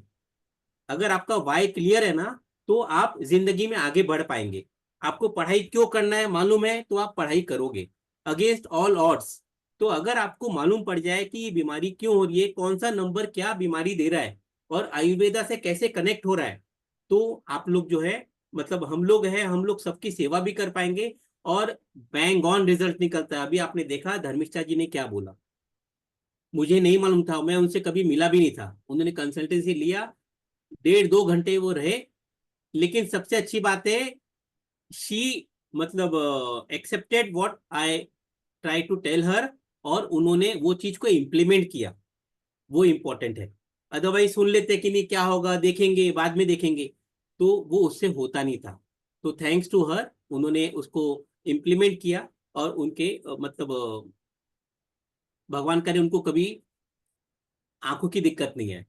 अगर आपका वाई क्लियर है ना, तो आप जिंदगी में आगे बढ़ पाएंगे। आपको पढ़ाई क्यों करना है मालूम है, तो आप पढ़ाई करोगे अगेंस्ट ऑल ऑड्स। तो अगर आपको मालूम पड़ जाए कि ये बीमारी क्यों हो रही है, कौन सा नंबर क्या बीमारी दे रहा है, और आयुर्वेदा से कैसे कनेक्ट हो रहा है, तो आप लोग जो है, मतलब हम लोग हैं, हम लोग सबकी सेवा भी कर पाएंगे, और बैंग ऑन रिजल्ट निकलता है। अभी आपने देखा धर्मिष्ठा जी ने क्या बोला, मुझे नहीं मालूम था, मैं उनसे कभी मिला भी नहीं था। उन्होंने कंसल्टेंसी लिया, 1.5-2 घंटे वो रहे, लेकिन सबसे अच्छी बात है, शी मतलब accepted what I try to tell her, और उन्होंने वो चीज को इम्प्लीमेंट किया। वो इम्पोर्टेंट है। अदरवाइज सुन लेते कि नहीं क्या होगा, देखेंगे बाद में देखेंगे, तो वो उससे होता नहीं था। तो थैंक्स टू हर, उन्होंने उसको इम्प्लीमेंट किया, और उनके मतलब भगवान करे उनको कभी आंखों की दिक्कत नहीं है।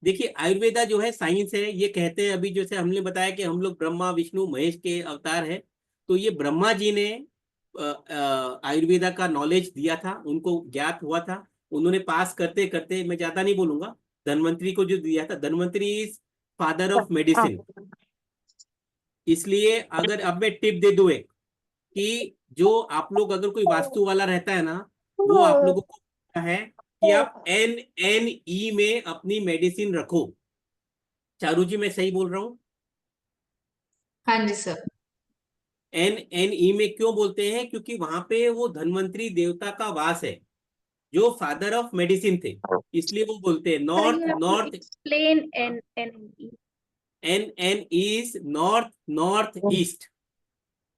देखिए, आयुर्वेदा जो है साइंस है, ये कहते हैं, अभी जैसे हमने बताया कि हम लोग ब्रह्मा विष्णु महेश के अवतार है, तो ये ब्रह्मा जी ने आयुर्वेदा का नॉलेज दिया था, उनको ज्ञात हुआ था। उन्होंने पास करते करते, मैं ज्यादा नहीं बोलूंगा, धन्वंतरी को जो दिया था। Dhanvantari is father of medicine. इसलिए अगर अब मैं टिप दे दूं एक, कि जो आप लोग, अगर कोई वास्तु वाला रहता है ना, वो आप लोगों को कहता है कि आप NNE में अपनी मेडिसिन रखो। चारू जी मैं सही बोल रहा हूँ? हाँ जी सर। NNE में क्यों बोलते हैं? क्योंकि वहां पे वो धन्वंतरी देवता का वास है, जो फादर ऑफ मेडिसिन थे। इसलिए वो बोलते हैं Sir, north you have to north. explain NNE. NNE is north north east.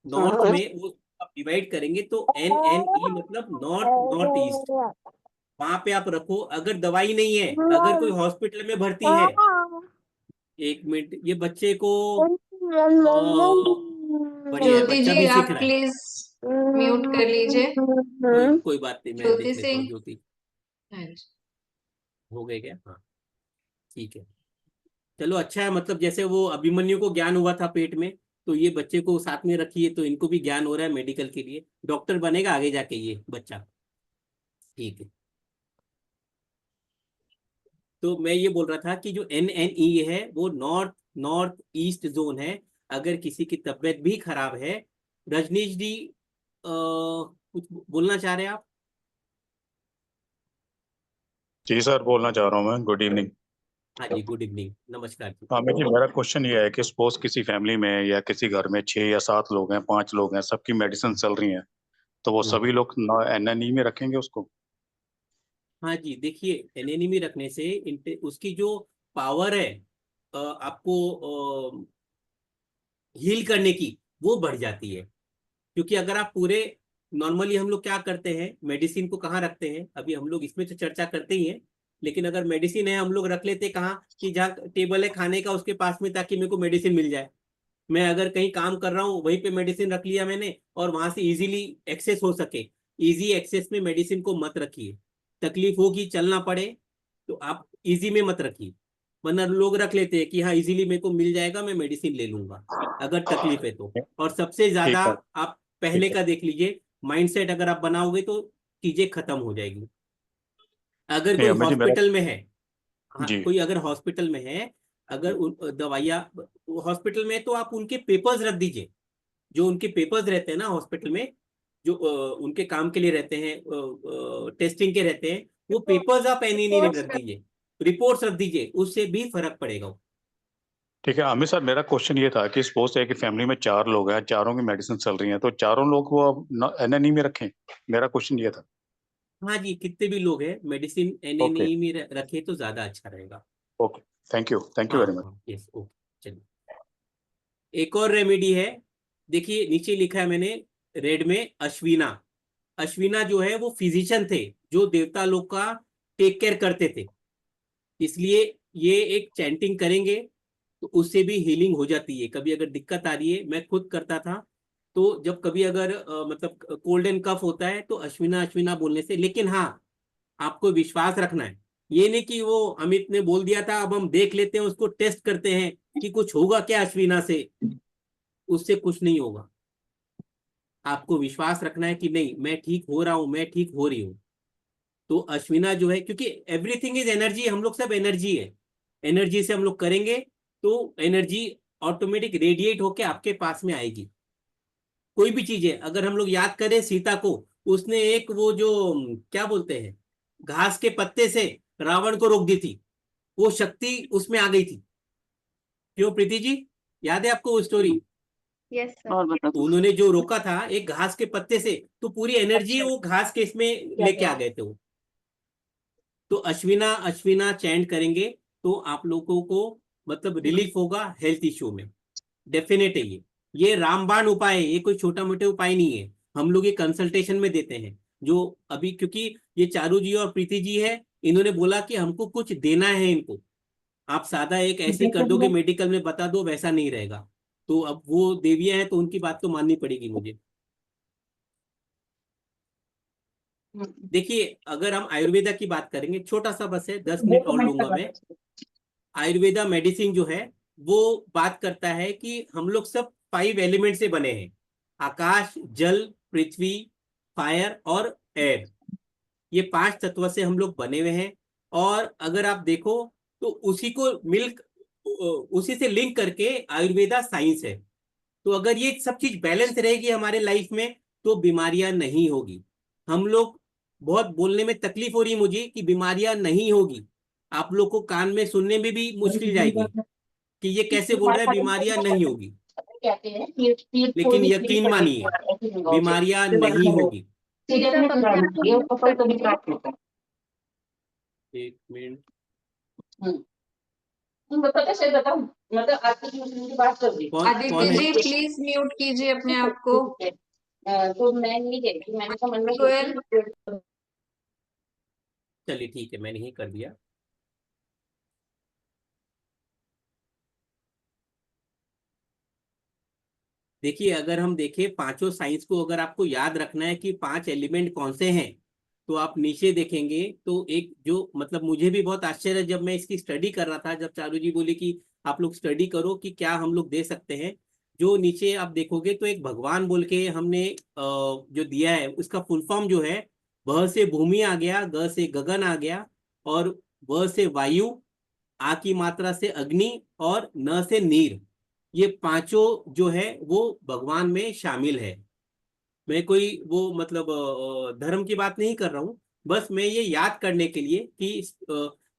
North में वो आप डिवाइड करेंगे तो NNE मतलब नॉर्थ नॉर्थ ईस्ट। वहां पे आप रखो। अगर दवाई नहीं है, अगर कोई हॉस्पिटल में भर्ती है, एक मिनट, ये बच्चे को बढ़िया है, ज्योति बच्चा जी भी सीख आप रहा है। प्लीज म्यूट कर लीजिए। कोई बात नहीं, मैं ज्योति देख लेता हूँ। सिंह। ज्योति हाँ जी। हो गए क्या? हाँ, ठीक है। चलो अच्छा है, मतलब जैसे वो अभिमन्यु को ज्ञान हुआ था पेट में, तो ये बच्चे को साथ में रखिए, तो इनको भी ज्ञान हो रहा है मेडिकल के लिए। डॉक्टर बनेगा आगे जाके ये बच्चा। ठीक है। तो मैं ये बोल रहा था कि जो NNE है, वो नॉर्थ नॉर्थ ईस्ट जोन है। अगर किसी की तबीयत भी खराब है, रजनीश जी कुछ बोलना चाह रहे हैं आप? जी सर, बोलना चाह रहा हूँ मैं। Good evening. हाँ जी, गुड इवनिंग, नमस्कार जी। हाँ जी, मेरा क्वेश्चन ये है कि सपोज किसी फैमिली में या किसी घर में 6 या 7 लोग हैं, 5 लोग हैं, सबकी मेडिसिन चल रही हैं, तो वो हम्म। सभी लोग NNE में रखेंगे उसको? हाँ जी, देखिए, एनेमी रखने से उसकी जो पावर है, आपको हील करने की वो बढ़ जाती है। क्योंकि अगर आप पूरे नॉर्मली हम लोग क्या करते हैं, मेडिसिन को कहाँ रखते हैं, अभी हम लोग इसमें तो चर्चा करते ही हैं, लेकिन अगर मेडिसिन है हम लोग रख लेते कहाँ, कि जहाँ टेबल है खाने का उसके पास में, ताकि मेरे को मेडिसिन मिल जाए। मैं अगर कहीं काम कर रहा हूँ वहीं पे मेडिसिन रख लिया मैंने, और वहां से इजीली एक्सेस हो सके। इजी एक्सेस में मेडिसिन को मत रखिए। तकलीफ होगी, चलना पड़े, तो आप इजी में मत रखिए। वरना लोग रख लेते हैं कि हाँ इजीली मेरे को मिल जाएगा, मैं मेडिसिन ले लूंगा अगर तकलीफ है तो। और सबसे ज्यादा ठीक है, आप पहले ठीक है। का देख लीजिए, माइंडसेट अगर आप बनाओगे तो चीजें खत्म हो जाएगी। अगर नहीं कोई अमित जी मेरा, हॉस्पिटल में है, हाँ जी कोई अगर हॉस्पिटल में है, अगर दवाइयाँ हॉस्पिटल में है, तो आप उनके पेपर्स रख दीजिए। जो उनके पेपर्स रहते हैं ना हॉस्पिटल में, जो उनके काम के लिए रहते हैं, टेस्टिंग के रहते हैं, वो पेपर्स आप एनी में रख दीजिए, रिपोर्ट्स रख दीजिए, उससे भी फर्क पड़ेगा। ठीक है। अमित सर मेरा क्वेश्चन ये था कि सपोज है कि फैमिली में 4 लोग हैं, चारों की मेडिसिन चल रही है, तो चारों लोग वो एनएनई में रखें? मेरा क्वेश्चन ये था। हाँ जी, कितने भी लोग हैं मेडिसिन ओके, एनएनई में रखे तो ज्यादा अच्छा रहेगा। ओके, थैंक यू हाँ वेरी मच। हाँ, यस, ओके, चलिए। एक और रेमेडी है, देखिए नीचे लिखा है मैंने रेड में, अश्विना। अश्विना जो है वो फिजिशियन थे, जो देवता लोग का टेक केयर करते थे। इसलिए ये एक चैंटिंग करेंगे तो उससे भी हीलिंग हो जाती है। कभी अगर दिक्कत आ रही है, मैं खुद करता था, तो जब कभी अगर मतलब कोल्ड एंड कफ होता है तो अश्विना अश्विना बोलने से। लेकिन हाँ, आपको विश्वास रखना है, ये नहीं कि वो अमित ने बोल दिया था अब हम देख लेते हैं, उसको टेस्ट करते हैं कि कुछ होगा क्या अश्विना से। उससे कुछ नहीं होगा। आपको विश्वास रखना है कि नहीं, मैं ठीक हो रहा हूं, मैं ठीक हो रही हूँ। तो अश्विना जो है, क्योंकि एवरीथिंग इज एनर्जी, हम लोग सब एनर्जी है। एनर्जी से हम लोग करेंगे तो एनर्जी ऑटोमेटिक रेडिएट होके आपके पास में आएगी। कोई भी चीज है, अगर हम लोग याद करें सीता को, उसने एक वो जो क्या बोलते हैं, घास के पत्ते से रावण को रोक दी थी, वो शक्ति उसमें आ गई थी। क्यों प्रीति जी, याद है आपको वो स्टोरी? Yes, sir. उन्होंने जो रोका था एक घास के पत्ते से, तो पूरी एनर्जी वो घास के इसमें लेके आ गए थे वो। तो अश्विना अश्विना चैंट करेंगे तो आप लोगों को मतलब रिलीफ होगा हेल्थ इश्यू में। डेफिनेट है ये रामबाण उपाय है, ये कोई छोटा मोटे उपाय नहीं है। हम लोग ये कंसल्टेशन में देते हैं। जो अभी क्योंकि ये चारू जी और प्रीति जी है, इन्होंने बोला कि हमको कुछ देना है इनको। आप सादा एक ऐसे ही कर दोगे मेडिकल में बता दो, वैसा नहीं रहेगा। तो अब वो देवियां हैं तो उनकी बात तो माननी पड़ेगी मुझे। देखिए अगर हम आयुर्वेदा की बात करेंगे, छोटा सा बस है, 10 मिनट और लूंगा मैं। आयुर्वेदा मेडिसिन जो है वो बात करता है कि हम लोग सब 5 एलिमेंट से बने हैं, आकाश, जल, पृथ्वी, फायर और एयर। ये 5 तत्व से हम लोग बने हुए हैं। और अगर आप देखो तो उसी को उसी से लिंक करके आयुर्वेदा साइंस है। तो अगर ये सब चीज बैलेंस रहेगी हमारे लाइफ में तो बीमारियां नहीं होगी। हम लोग बहुत बोलने में तकलीफ हो रही है मुझे कि बीमारियां नहीं होगी, आप लोग को कान में सुनने में भी मुश्किल जाएगी कि ये कैसे बोल रहा है बीमारियां नहीं होगी। लेकिन यकीन मानिए बीमारियां नहीं होगी। एक मिनट, कौन आदित्य कौन है? जी प्लीज म्यूट कीजिए अपने आप को। गोयल, चलिए ठीक है, मैंने ही कर दिया। देखिए अगर हम देखें पांचों साइंस को, अगर आपको याद रखना है कि 5 एलिमेंट कौन से हैं, तो आप नीचे देखेंगे तो एक जो मतलब मुझे भी बहुत आश्चर्य जब मैं इसकी स्टडी कर रहा था, जब चारू जी बोले कि आप लोग स्टडी करो कि क्या हम लोग दे सकते हैं। जो नीचे आप देखोगे तो एक भगवान बोल के हमने जो दिया है, उसका फुल फॉर्म जो है, भ से भूमि आ गया, ग से गगन आ गया, और व से वायु, आ की मात्रा से अग्नि, और न से नीर। ये पांचों जो है वो भगवान में शामिल है। मैं कोई वो मतलब धर्म की बात नहीं कर रहा हूँ, बस मैं ये याद करने के लिए कि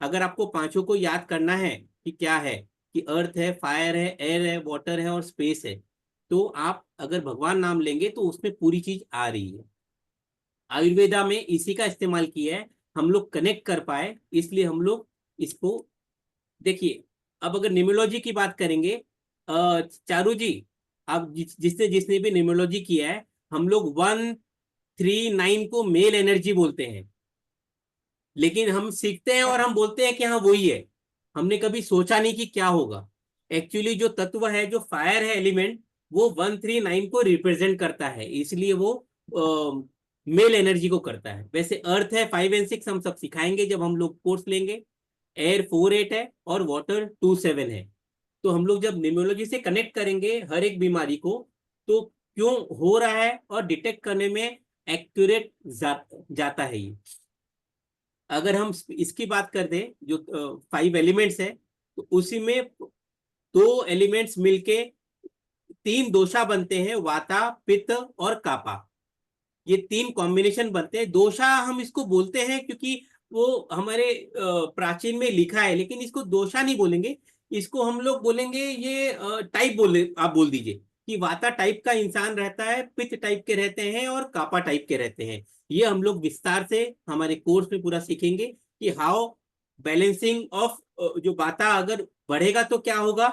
अगर आपको पांचों को याद करना है कि क्या है, कि अर्थ है, फायर है, एयर है, वाटर है और स्पेस है, तो आप अगर भगवान नाम लेंगे तो उसमें पूरी चीज आ रही है। आयुर्वेदा में इसी का इस्तेमाल किया है, हम लोग कनेक्ट कर पाए, इसलिए हम लोग इसको। देखिए अब अगर न्यूमरोलॉजी की बात करेंगे, चारू जी, अब जिसने जिसने भी न्यूमरोलॉजी किया है, हम लोग 139 को मेल एनर्जी बोलते हैं, लेकिन हम सीखते हैं और हम बोलते हैं कि हाँ वही है। हमने कभी सोचा नहीं कि क्या होगा। एक्चुअली जो तत्व है, जो फायर है एलिमेंट, वो 139 को रिप्रेजेंट करता है, इसलिए वो मेल एनर्जी को करता है। वैसे अर्थ है 5 और 6, हम सब सिखाएंगे जब हम लोग कोर्स लेंगे। एयर 4-8 है और वाटर 2-7 है। तो हम लोग जब न्यूमरोलॉजी से कनेक्ट करेंगे हर एक बीमारी को, तो क्यों हो रहा है और डिटेक्ट करने में एक्यूरेट जाता है ये। अगर हम इसकी बात कर दें, जो 5 एलिमेंट्स है, तो उसी में 2 एलिमेंट्स मिलके 3 दोषा बनते हैं, वाता, पित्त और कापा। ये 3 कॉम्बिनेशन बनते हैं। दोषा हम इसको बोलते हैं क्योंकि वो हमारे प्राचीन में लिखा है, लेकिन इसको दोषा नहीं बोलेंगे, इसको हम लोग बोलेंगे ये टाइप आप बोल दीजिए कि वाता टाइप का इंसान रहता है, पित्त टाइप के रहते हैं और कापा टाइप के रहते हैं। ये हम लोग विस्तार से हमारे कोर्स में पूरा सीखेंगे कि हाउ बैलेंसिंग ऑफ, जो वाता अगर बढ़ेगा तो क्या होगा,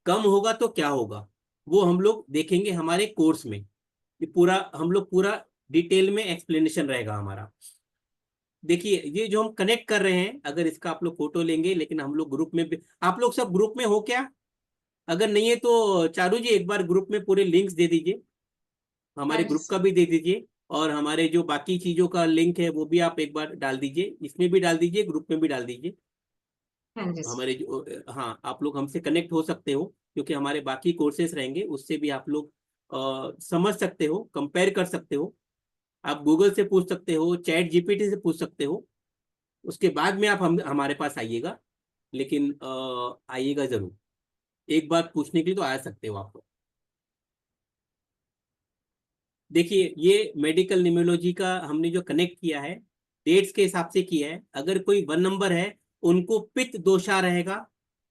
कम होगा तो क्या होगा, वो हम लोग देखेंगे हमारे कोर्स में। ये पूरा हम लोग पूरा डिटेल में एक्सप्लेनेशन रहेगा हमारा। देखिए ये जो हम कनेक्ट कर रहे हैं, अगर इसका आप लोग फोटो लेंगे, लेकिन हम लोग ग्रुप में, आप लोग सब ग्रुप में हो क्या? अगर नहीं है तो चारू जी एक बार ग्रुप में पूरे लिंक्स दे दीजिए, हमारे ग्रुप का भी दे दीजिए, और हमारे जो बाकी चीजों का लिंक है वो भी आप एक बार डाल दीजिए, इसमें भी डाल दीजिए, ग्रुप में भी डाल दीजिए। हाँ जी सर। हमारे जो, हाँ, आप लोग हमसे कनेक्ट हो सकते हो, क्योंकि हमारे बाकी कोर्सेज रहेंगे, उससे भी आप लोग समझ सकते हो, कंपेयर कर सकते हो। आप गूगल से पूछ सकते हो, चैट जीपीटी से पूछ सकते हो, उसके बाद में आप हमारे पास आइएगा। लेकिन आइएगा जरूर, एक बार पूछने के लिए तो आ सकते हो आप लोग। देखिए ये मेडिकल न्यूमरोलॉजी का हमने जो कनेक्ट किया है, डेट्स के हिसाब से किया है। अगर कोई 1 नंबर है, उनको पित्त दोषा रहेगा,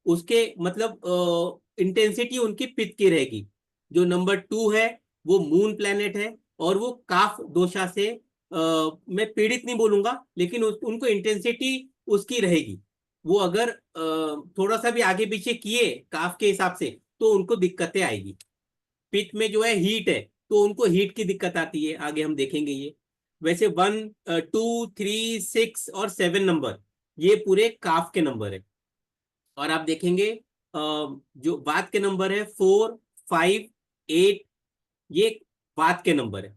उसके मतलब इंटेंसिटी उनकी पित्त की रहेगी। जो नंबर 2 है वो मून प्लैनेट है, और वो काफ दोषा से मैं पीड़ित नहीं बोलूंगा, लेकिन उनको इंटेंसिटी उसकी रहेगी। वो अगर थोड़ा सा भी आगे पीछे किए काफ के हिसाब से, तो उनको दिक्कतें आएगी। पित्त में जो है हीट है, तो उनको हीट की दिक्कत आती है, आगे हम देखेंगे ये। वैसे 1, 2, 3, 6 और 7 नंबर, ये पूरे काफ के नंबर है। और आप देखेंगे जो वात के नंबर है 4, 5, 8, ये वात के नंबर है।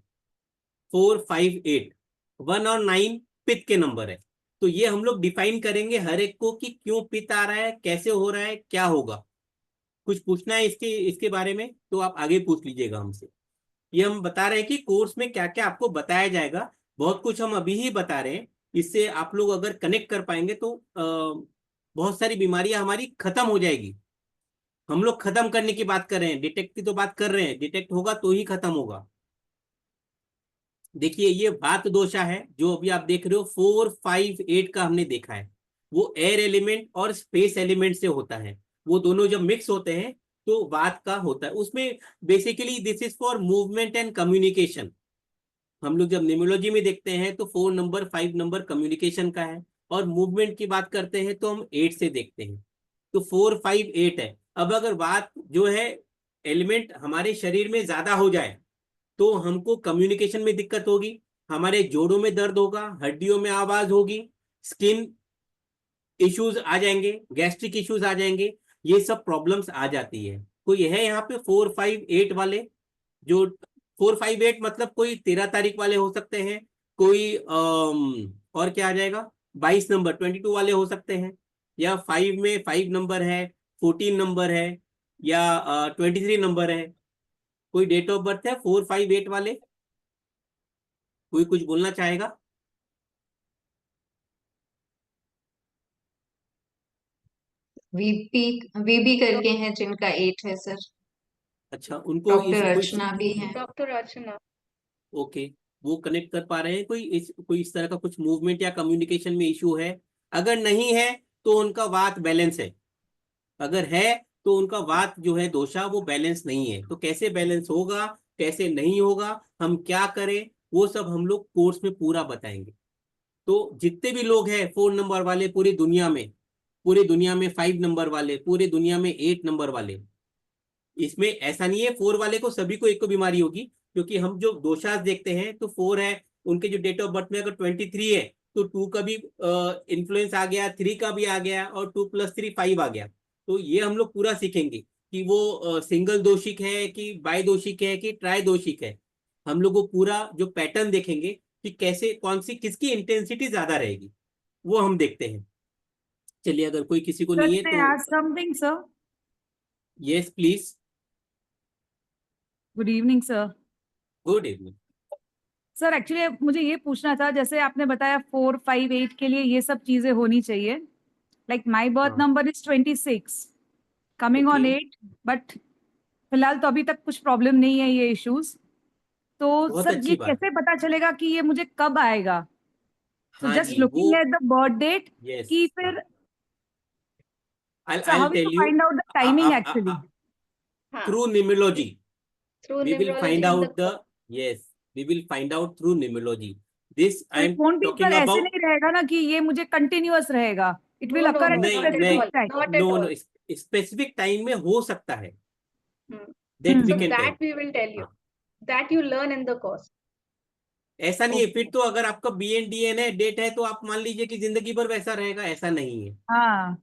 4, 5, 8, 1 और 9 पित्त के नंबर है। तो ये हम लोग डिफाइन करेंगे हर एक को कि क्यों पित्त आ रहा है, कैसे हो रहा है, क्या होगा। कुछ पूछना है इसके इसके बारे में तो आप आगे पूछ लीजिएगा हमसे। ये हम बता रहे हैं कि कोर्स में क्या क्या आपको बताया जाएगा, बहुत कुछ हम अभी ही बता रहे हैं। इससे आप लोग अगर कनेक्ट कर पाएंगे तो बहुत सारी बीमारियां हमारी खत्म हो जाएगी। हम लोग खत्म करने की बात कर रहे हैं, डिटेक्ट की तो बात कर रहे हैं, डिटेक्ट होगा तो ही खत्म होगा। देखिए ये वात दोषा है जो अभी आप देख रहे हो, 4, 5, 8 का हमने देखा है। वो एयर एलिमेंट और स्पेस एलिमेंट से होता है, वो दोनों जब मिक्स होते हैं तो वात का होता है। उसमें basically this is for movement and communication. हम लोग जब न्यूमरोलॉजी में देखते हैं तो 4 नंबर, 5 नंबर कम्युनिकेशन का है, और मूवमेंट की बात करते हैं तो हम 8 से देखते हैं। तो 4, 5, 8 है। अब अगर बात जो है एलिमेंट हमारे शरीर में ज्यादा हो जाए, तो हमको कम्युनिकेशन में दिक्कत होगी, हमारे जोड़ों में दर्द होगा, हड्डियों में आवाज होगी, स्किन इश्यूज आ जाएंगे, गैस्ट्रिक इश्यूज आ जाएंगे, ये सब प्रॉब्लम्स आ जाती है। कोई है यहाँ पे 4, 5, 8 वाले? जो 4, 5, 8 मतलब कोई 13 तारीख वाले हो सकते हैं, कोई और क्या आ जाएगा, 22 नंबर 22 वाले हो सकते हैं, या 5 में 5 नंबर है, 14 नंबर है, या 23 नंबर है। कोई डेट ऑफ बर्थ है 4, 5, 8 वाले? कोई कुछ बोलना चाहेगा? वीपी वीबी करके हैं जिनका 8 है सर। अच्छा, उनको डॉक्टर कोई, अर्चना भी हैं। डॉक्टर अर्चना। ओके, वो कनेक्ट कर पा रहे हैं? कोई इस तरह का कुछ मूवमेंट या कम्युनिकेशन में इशू है? अगर नहीं है तो उनका वात बैलेंस है, अगर है तो उनका वात जो है दोषा वो बैलेंस नहीं है। तो कैसे बैलेंस होगा, कैसे नहीं होगा, हम क्या करें, वो सब हम लोग कोर्स में पूरा बताएंगे। तो जितने भी लोग हैं 4 नंबर वाले पूरी दुनिया में, पूरी दुनिया में 5 नंबर वाले, पूरी दुनिया में 8 नंबर वाले, इसमें ऐसा नहीं है 4 वाले को सभी को एक को बीमारी होगी, क्योंकि हम जो दोषास देखते हैं तो 4 है, उनके जो डेट ऑफ बर्थ में अगर 23 है तो 2 का भी इन्फ्लुएंस आ गया, 3 का भी आ गया, और 2 + 3 5 आ गया। तो ये हम लोग पूरा सीखेंगे कि वो सिंगल दोषिक है कि बाय दोषिक है कि ट्राई दोषिक है। हम लोग वो पूरा जो पैटर्न देखेंगे कि कैसे कौन सी किसकी इंटेंसिटी ज्यादा रहेगी, वो हम देखते हैं। चलिए, अगर कोई किसी को Sir, नहीं है may I तो ask something, sir? Yes please. Good evening, sir. Good evening. Sir actually मुझे ये पूछना था, जैसे आपने बताया 4, 5, 8 के लिए ये सब चीजें होनी चाहिए। लाइक माई बर्थ हाँ। Number is 26 coming on Okay. 8, but फिलहाल तो अभी तक कुछ प्रॉब्लम नहीं है ये इश्यूज। तो बहुत सर अच्छी ये बात कैसे पता चलेगा कि ये मुझे कब आएगा? तो हाँ जस्ट जी, वो looking at the birth date yes, कि फिर I'll sir I'll how tell to you find out the timing actually? through numerology. Through We will find numerology in the out the yes, we will find out through numerology. This तो I it am won't be talking sir, ऐसे about. नहीं रहेगा ना कि ये मुझे कंटिन्यूअस रहेगा? It will No, no, occur no, at नहीं not at नहीं, specific all. Time. Not at no all. No, specific time में हो सकता है, Hmm. that we So can tell. that we will tell you. हाँ, That you learn in the course. ऐसा नहीं है। ओके। फिर तो अगर आपका BNDN है, डेट है, तो आप मान लीजिए कि जिंदगी भर वैसा रहेगा, ऐसा नहीं है। हाँ।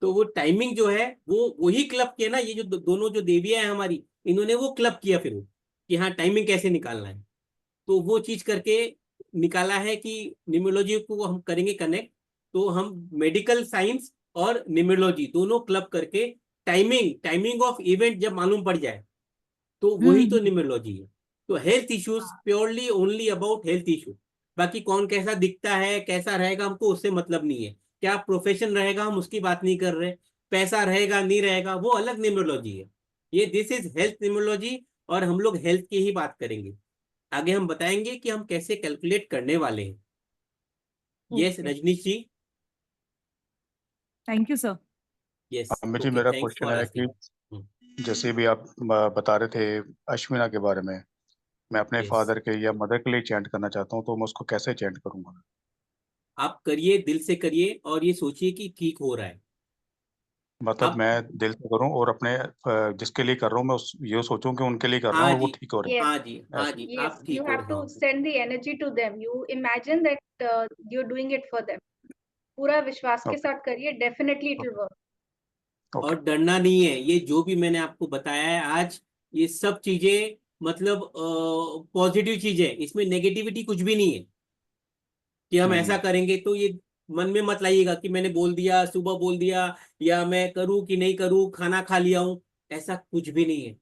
तो वो टाइमिंग जो है वो वही क्लब किया ना, ये जो दोनों जो देवियां हैं हमारी, इन्होंने वो क्लब किया फिर वो, कि हाँ टाइमिंग कैसे निकालना है। तो वो चीज करके निकाला है कि न्यूमरोलॉजी को हम करेंगे कनेक्ट। तो हम मेडिकल साइंस और न्यूमरोलॉजी दोनों क्लब करके टाइमिंग ऑफ इवेंट जब मालूम पड़ जाए, तो वही तो न्यूमरोलॉजी है। तो health issues purely only about health issue. बाकी कौन कैसा दिखता है, कैसा रहेगा, हमको उससे मतलब नहीं है। क्या प्रोफेशन रहेगा, हम उसकी बात नहीं कर रहे। पैसा रहेगा नहीं रहेगा, वो अलग न्यूमरोलॉजी है। ये दिस इज हेल्थ न्यूमरोलॉजी, और हम लोग हेल्थ की ही बात करेंगे। आगे हम बताएंगे कि हम कैसे कैलकुलेट करने वाले हैं। Yes Rajneesh ji. Thank you sir. Yes Amit ji, okay, मेरा थैंक्स क्वेश्चन फॉर है कि आस्किंग। जैसे भी आप बता रहे थे अश्विना के बारे में, मैं अपने यस, फादर के या मदर के लिए चैंट करना चाहता हूँ, तो मैं उसको कैसे चैंट करूंगा? आप करिए, दिल से करिए, और ये सोचिए कि ठीक हो रहा है। मतलब आप मैं दिल से करूं और अपने जिसके लिए कर रहा हूँ मैं ये सोचूं कि उनके लिए कर रहा हाँ हूँ और वो जी, ठीक हो रहे Yes, हाँ जी, हैं हाँ ऐसे। जी, yes. आप You ठीक हो have रहे to हो। send the energy to them. You imagine that you're doing it for them. पूरा विश्वास के ओके साथ करिए. Definitely it will work. Okay और डरना नहीं है। ये जो भी मैंने आपको बताया है आज, ये सब चीजें मतलब पॉजिटिव चीजें, इसमें नेगेटिविटी कुछ भी नहीं है कि हम ऐसा करेंगे। तो ये मन में मत लाइएगा कि मैंने बोल दिया, सुबह बोल दिया, या मैं करूं कि नहीं करूं, खाना खा लिया हूं, ऐसा कुछ भी नहीं है।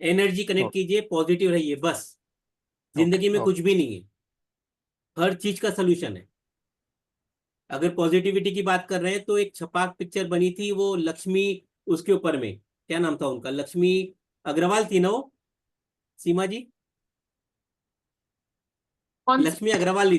एनर्जी कनेक्ट कीजिए, पॉजिटिव रहिए, बस। ओके जिंदगी में कुछ ओके भी नहीं है, हर चीज का सोल्यूशन है। अगर पॉजिटिविटी की बात कर रहे हैं तो एक छपाक पिक्चर बनी थी, वो लक्ष्मी, उसके ऊपर में क्या नाम था उनका, लक्ष्मी अग्रवाल थी ना वो, सीमा जी, लक्ष्मी अग्रवाल।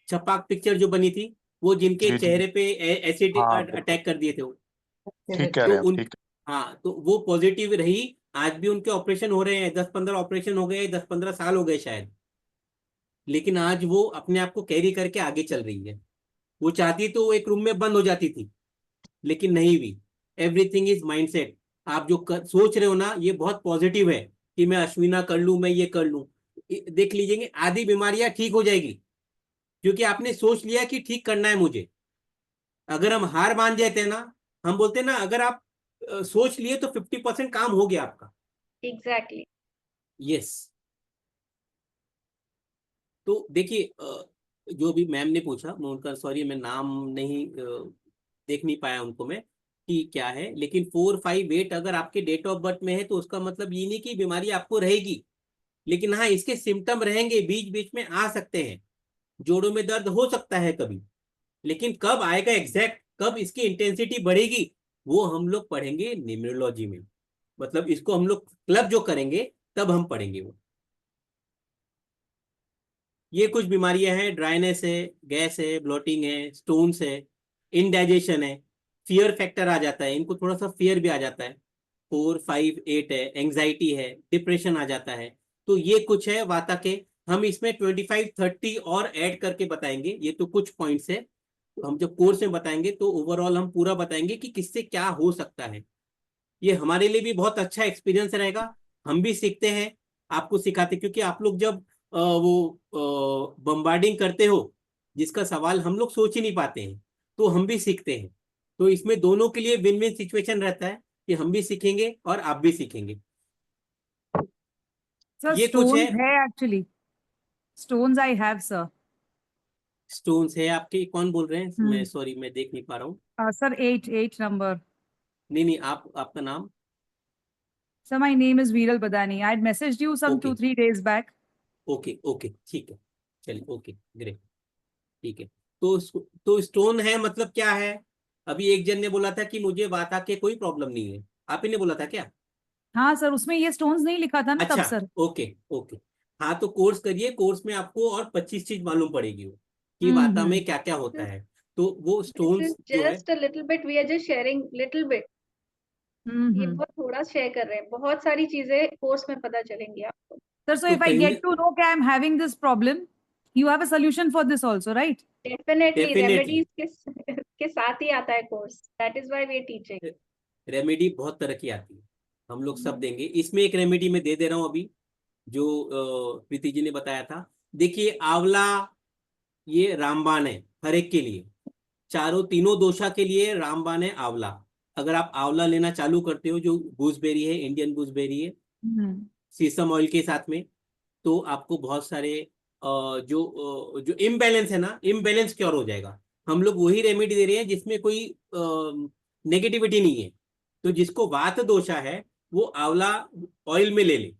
छपाक पिक्चर जो बनी थी, वो जिनके जी जी चेहरे पे एसिड हाँ बिल्कुल अटैक कर दिए थे वो। ठीक कह तो रहे हैं आप, उन ठीक हाँ, तो वो पॉजिटिव रही। आज भी उनके ऑपरेशन हो रहे हैं, 10-15 ऑपरेशन हो गए, 10-15 साल हो गए शायद। लेकिन आज वो अपने आप को कैरी करके आगे चल रही है। वो चाहती तो वो एक रूम में बंद हो जाती थी, लेकिन नहीं भी। Everything is mindset. आप जो सोच रहे हो ना, ये बहुत पॉजिटिव है कि मैं अश्विना कर लूं, मैं ये कर लूं। देख लीजिए, आधी बीमारियां ठीक हो जाएगी, क्योंकि आपने सोच लिया कि ठीक करना है मुझे। अगर हम हार मान जाते हैं ना, हम बोलते हैं ना, अगर आप सोच लिए तो 50% काम हो गया आपका। Exactly. यस। तो देखिए, जो भी मैम ने पूछा, मैं उनका सॉरी, मैं नाम नहीं देख नहीं पाया उनको मैं कि क्या है। लेकिन 4, 5, 8 अगर आपके डेट ऑफ बर्थ में है, तो उसका मतलब ये नहीं कि बीमारी आपको रहेगी। लेकिन हाँ, इसके सिम्टम रहेंगे, बीच बीच में आ सकते हैं। जोड़ों में दर्द हो सकता है कभी, लेकिन कब आएगा एग्जैक्ट, कब इसकी इंटेंसिटी बढ़ेगी, वो हम लोग पढ़ेंगे न्यूमरोलॉजी में। मतलब इसको हम लोग क्लब जो करेंगे, तब हम पढ़ेंगे वो। ये कुछ बीमारियां हैं, ड्राइनेस है, गैस है, ब्लोटिंग है, स्टोन्स है, इनडाइजेशन है, फियर फैक्टर आ जाता है, इनको थोड़ा सा फियर भी आ जाता है। 4, 5, 8 है, एंग्जाइटी है, डिप्रेशन आ जाता है। तो ये कुछ है वाता के। हम इसमें 25, 30 और ऐड करके बताएंगे। ये तो कुछ पॉइंट्स है, हम जब कोर्स में बताएंगे तो ओवरऑल हम पूरा बताएंगे कि किससे क्या हो सकता है। ये हमारे लिए भी बहुत अच्छा एक्सपीरियंस रहेगा, हम भी सीखते हैं, आपको सिखाते, क्योंकि आप लोग जब वो बम्बार्डिंग करते हो जिसका सवाल हम लोग सोच ही नहीं पाते हैं, तो हम भी सीखते हैं। तो इसमें दोनों के लिए विन विन सिचुएशन रहता है कि हम भी सीखेंगे और आप भी सीखेंगे। सर ये कुछ है, स्टोन्स है actually, stones I have sir. Stones है आपके, कौन बोल रहे हैं? मैं सॉरी, मैं देख नहीं पा रहा हूँ। Sir 8 number. नहीं नहीं, आपका नाम? Sir my name is Viral Badani, I had messaged you some Okay. 2-3 days बैक। ओके ओके, ठीक है, चलिए, ओके ग्रेट, ठीक है। तो स्टोन है मतलब क्या है? अभी एक जन ने बोला था कि मुझे वाता के कोई प्रॉब्लम नहीं है, आप ही ने बोला था क्या? हाँ सर, उसमें ये स्टोन्स नहीं लिखा था ना अच्छा, तब सर। Okay okay. हाँ, तो कोर्स करिए, कोर्स में आपको और 25 चीज मालूम पड़ेगी वो, कि वाता में क्या क्या होता है। तो वो This is स्टोन्स जो है, just a little bit. We are just sharing little bit. ये हम्म। बहुत थोड़ा शेयर कर रहे हैं, बहुत सारी चीजें कोर्स में पता चलेंगी आपको। सर सो तो इफ आई कहीं गेट टू नो कि I am having this problem, you have a solution for this also, right? Definitely definitely remedies के साथ ही आता है course, that is why we are teaching. Remedy बहुत तरह की आती है, हम लोग सब देंगे। इसमें एक रेमेडी मैं दे रहा हूँ अभी, जो प्रीति जी ने बताया था। देखिए, आंवला ये रामबाण है हर एक के लिए, चारों तीनों दोषा के लिए रामबाण है आंवला। अगर आप आंवला लेना चालू करते हो, जो गूसबेरी है, इंडियन गूसबेरी है, सीसम ऑयल के साथ में, तो आपको बहुत सारे जो इम्बैलेंस है ना, इम्बैलेंस क्योर हो जाएगा। हम लोग वही रेमेडी दे रहे हैं जिसमें कोई नेगेटिविटी नहीं है। तो जिसको वात दोषा है वो आंवला ऑयल में ले ले।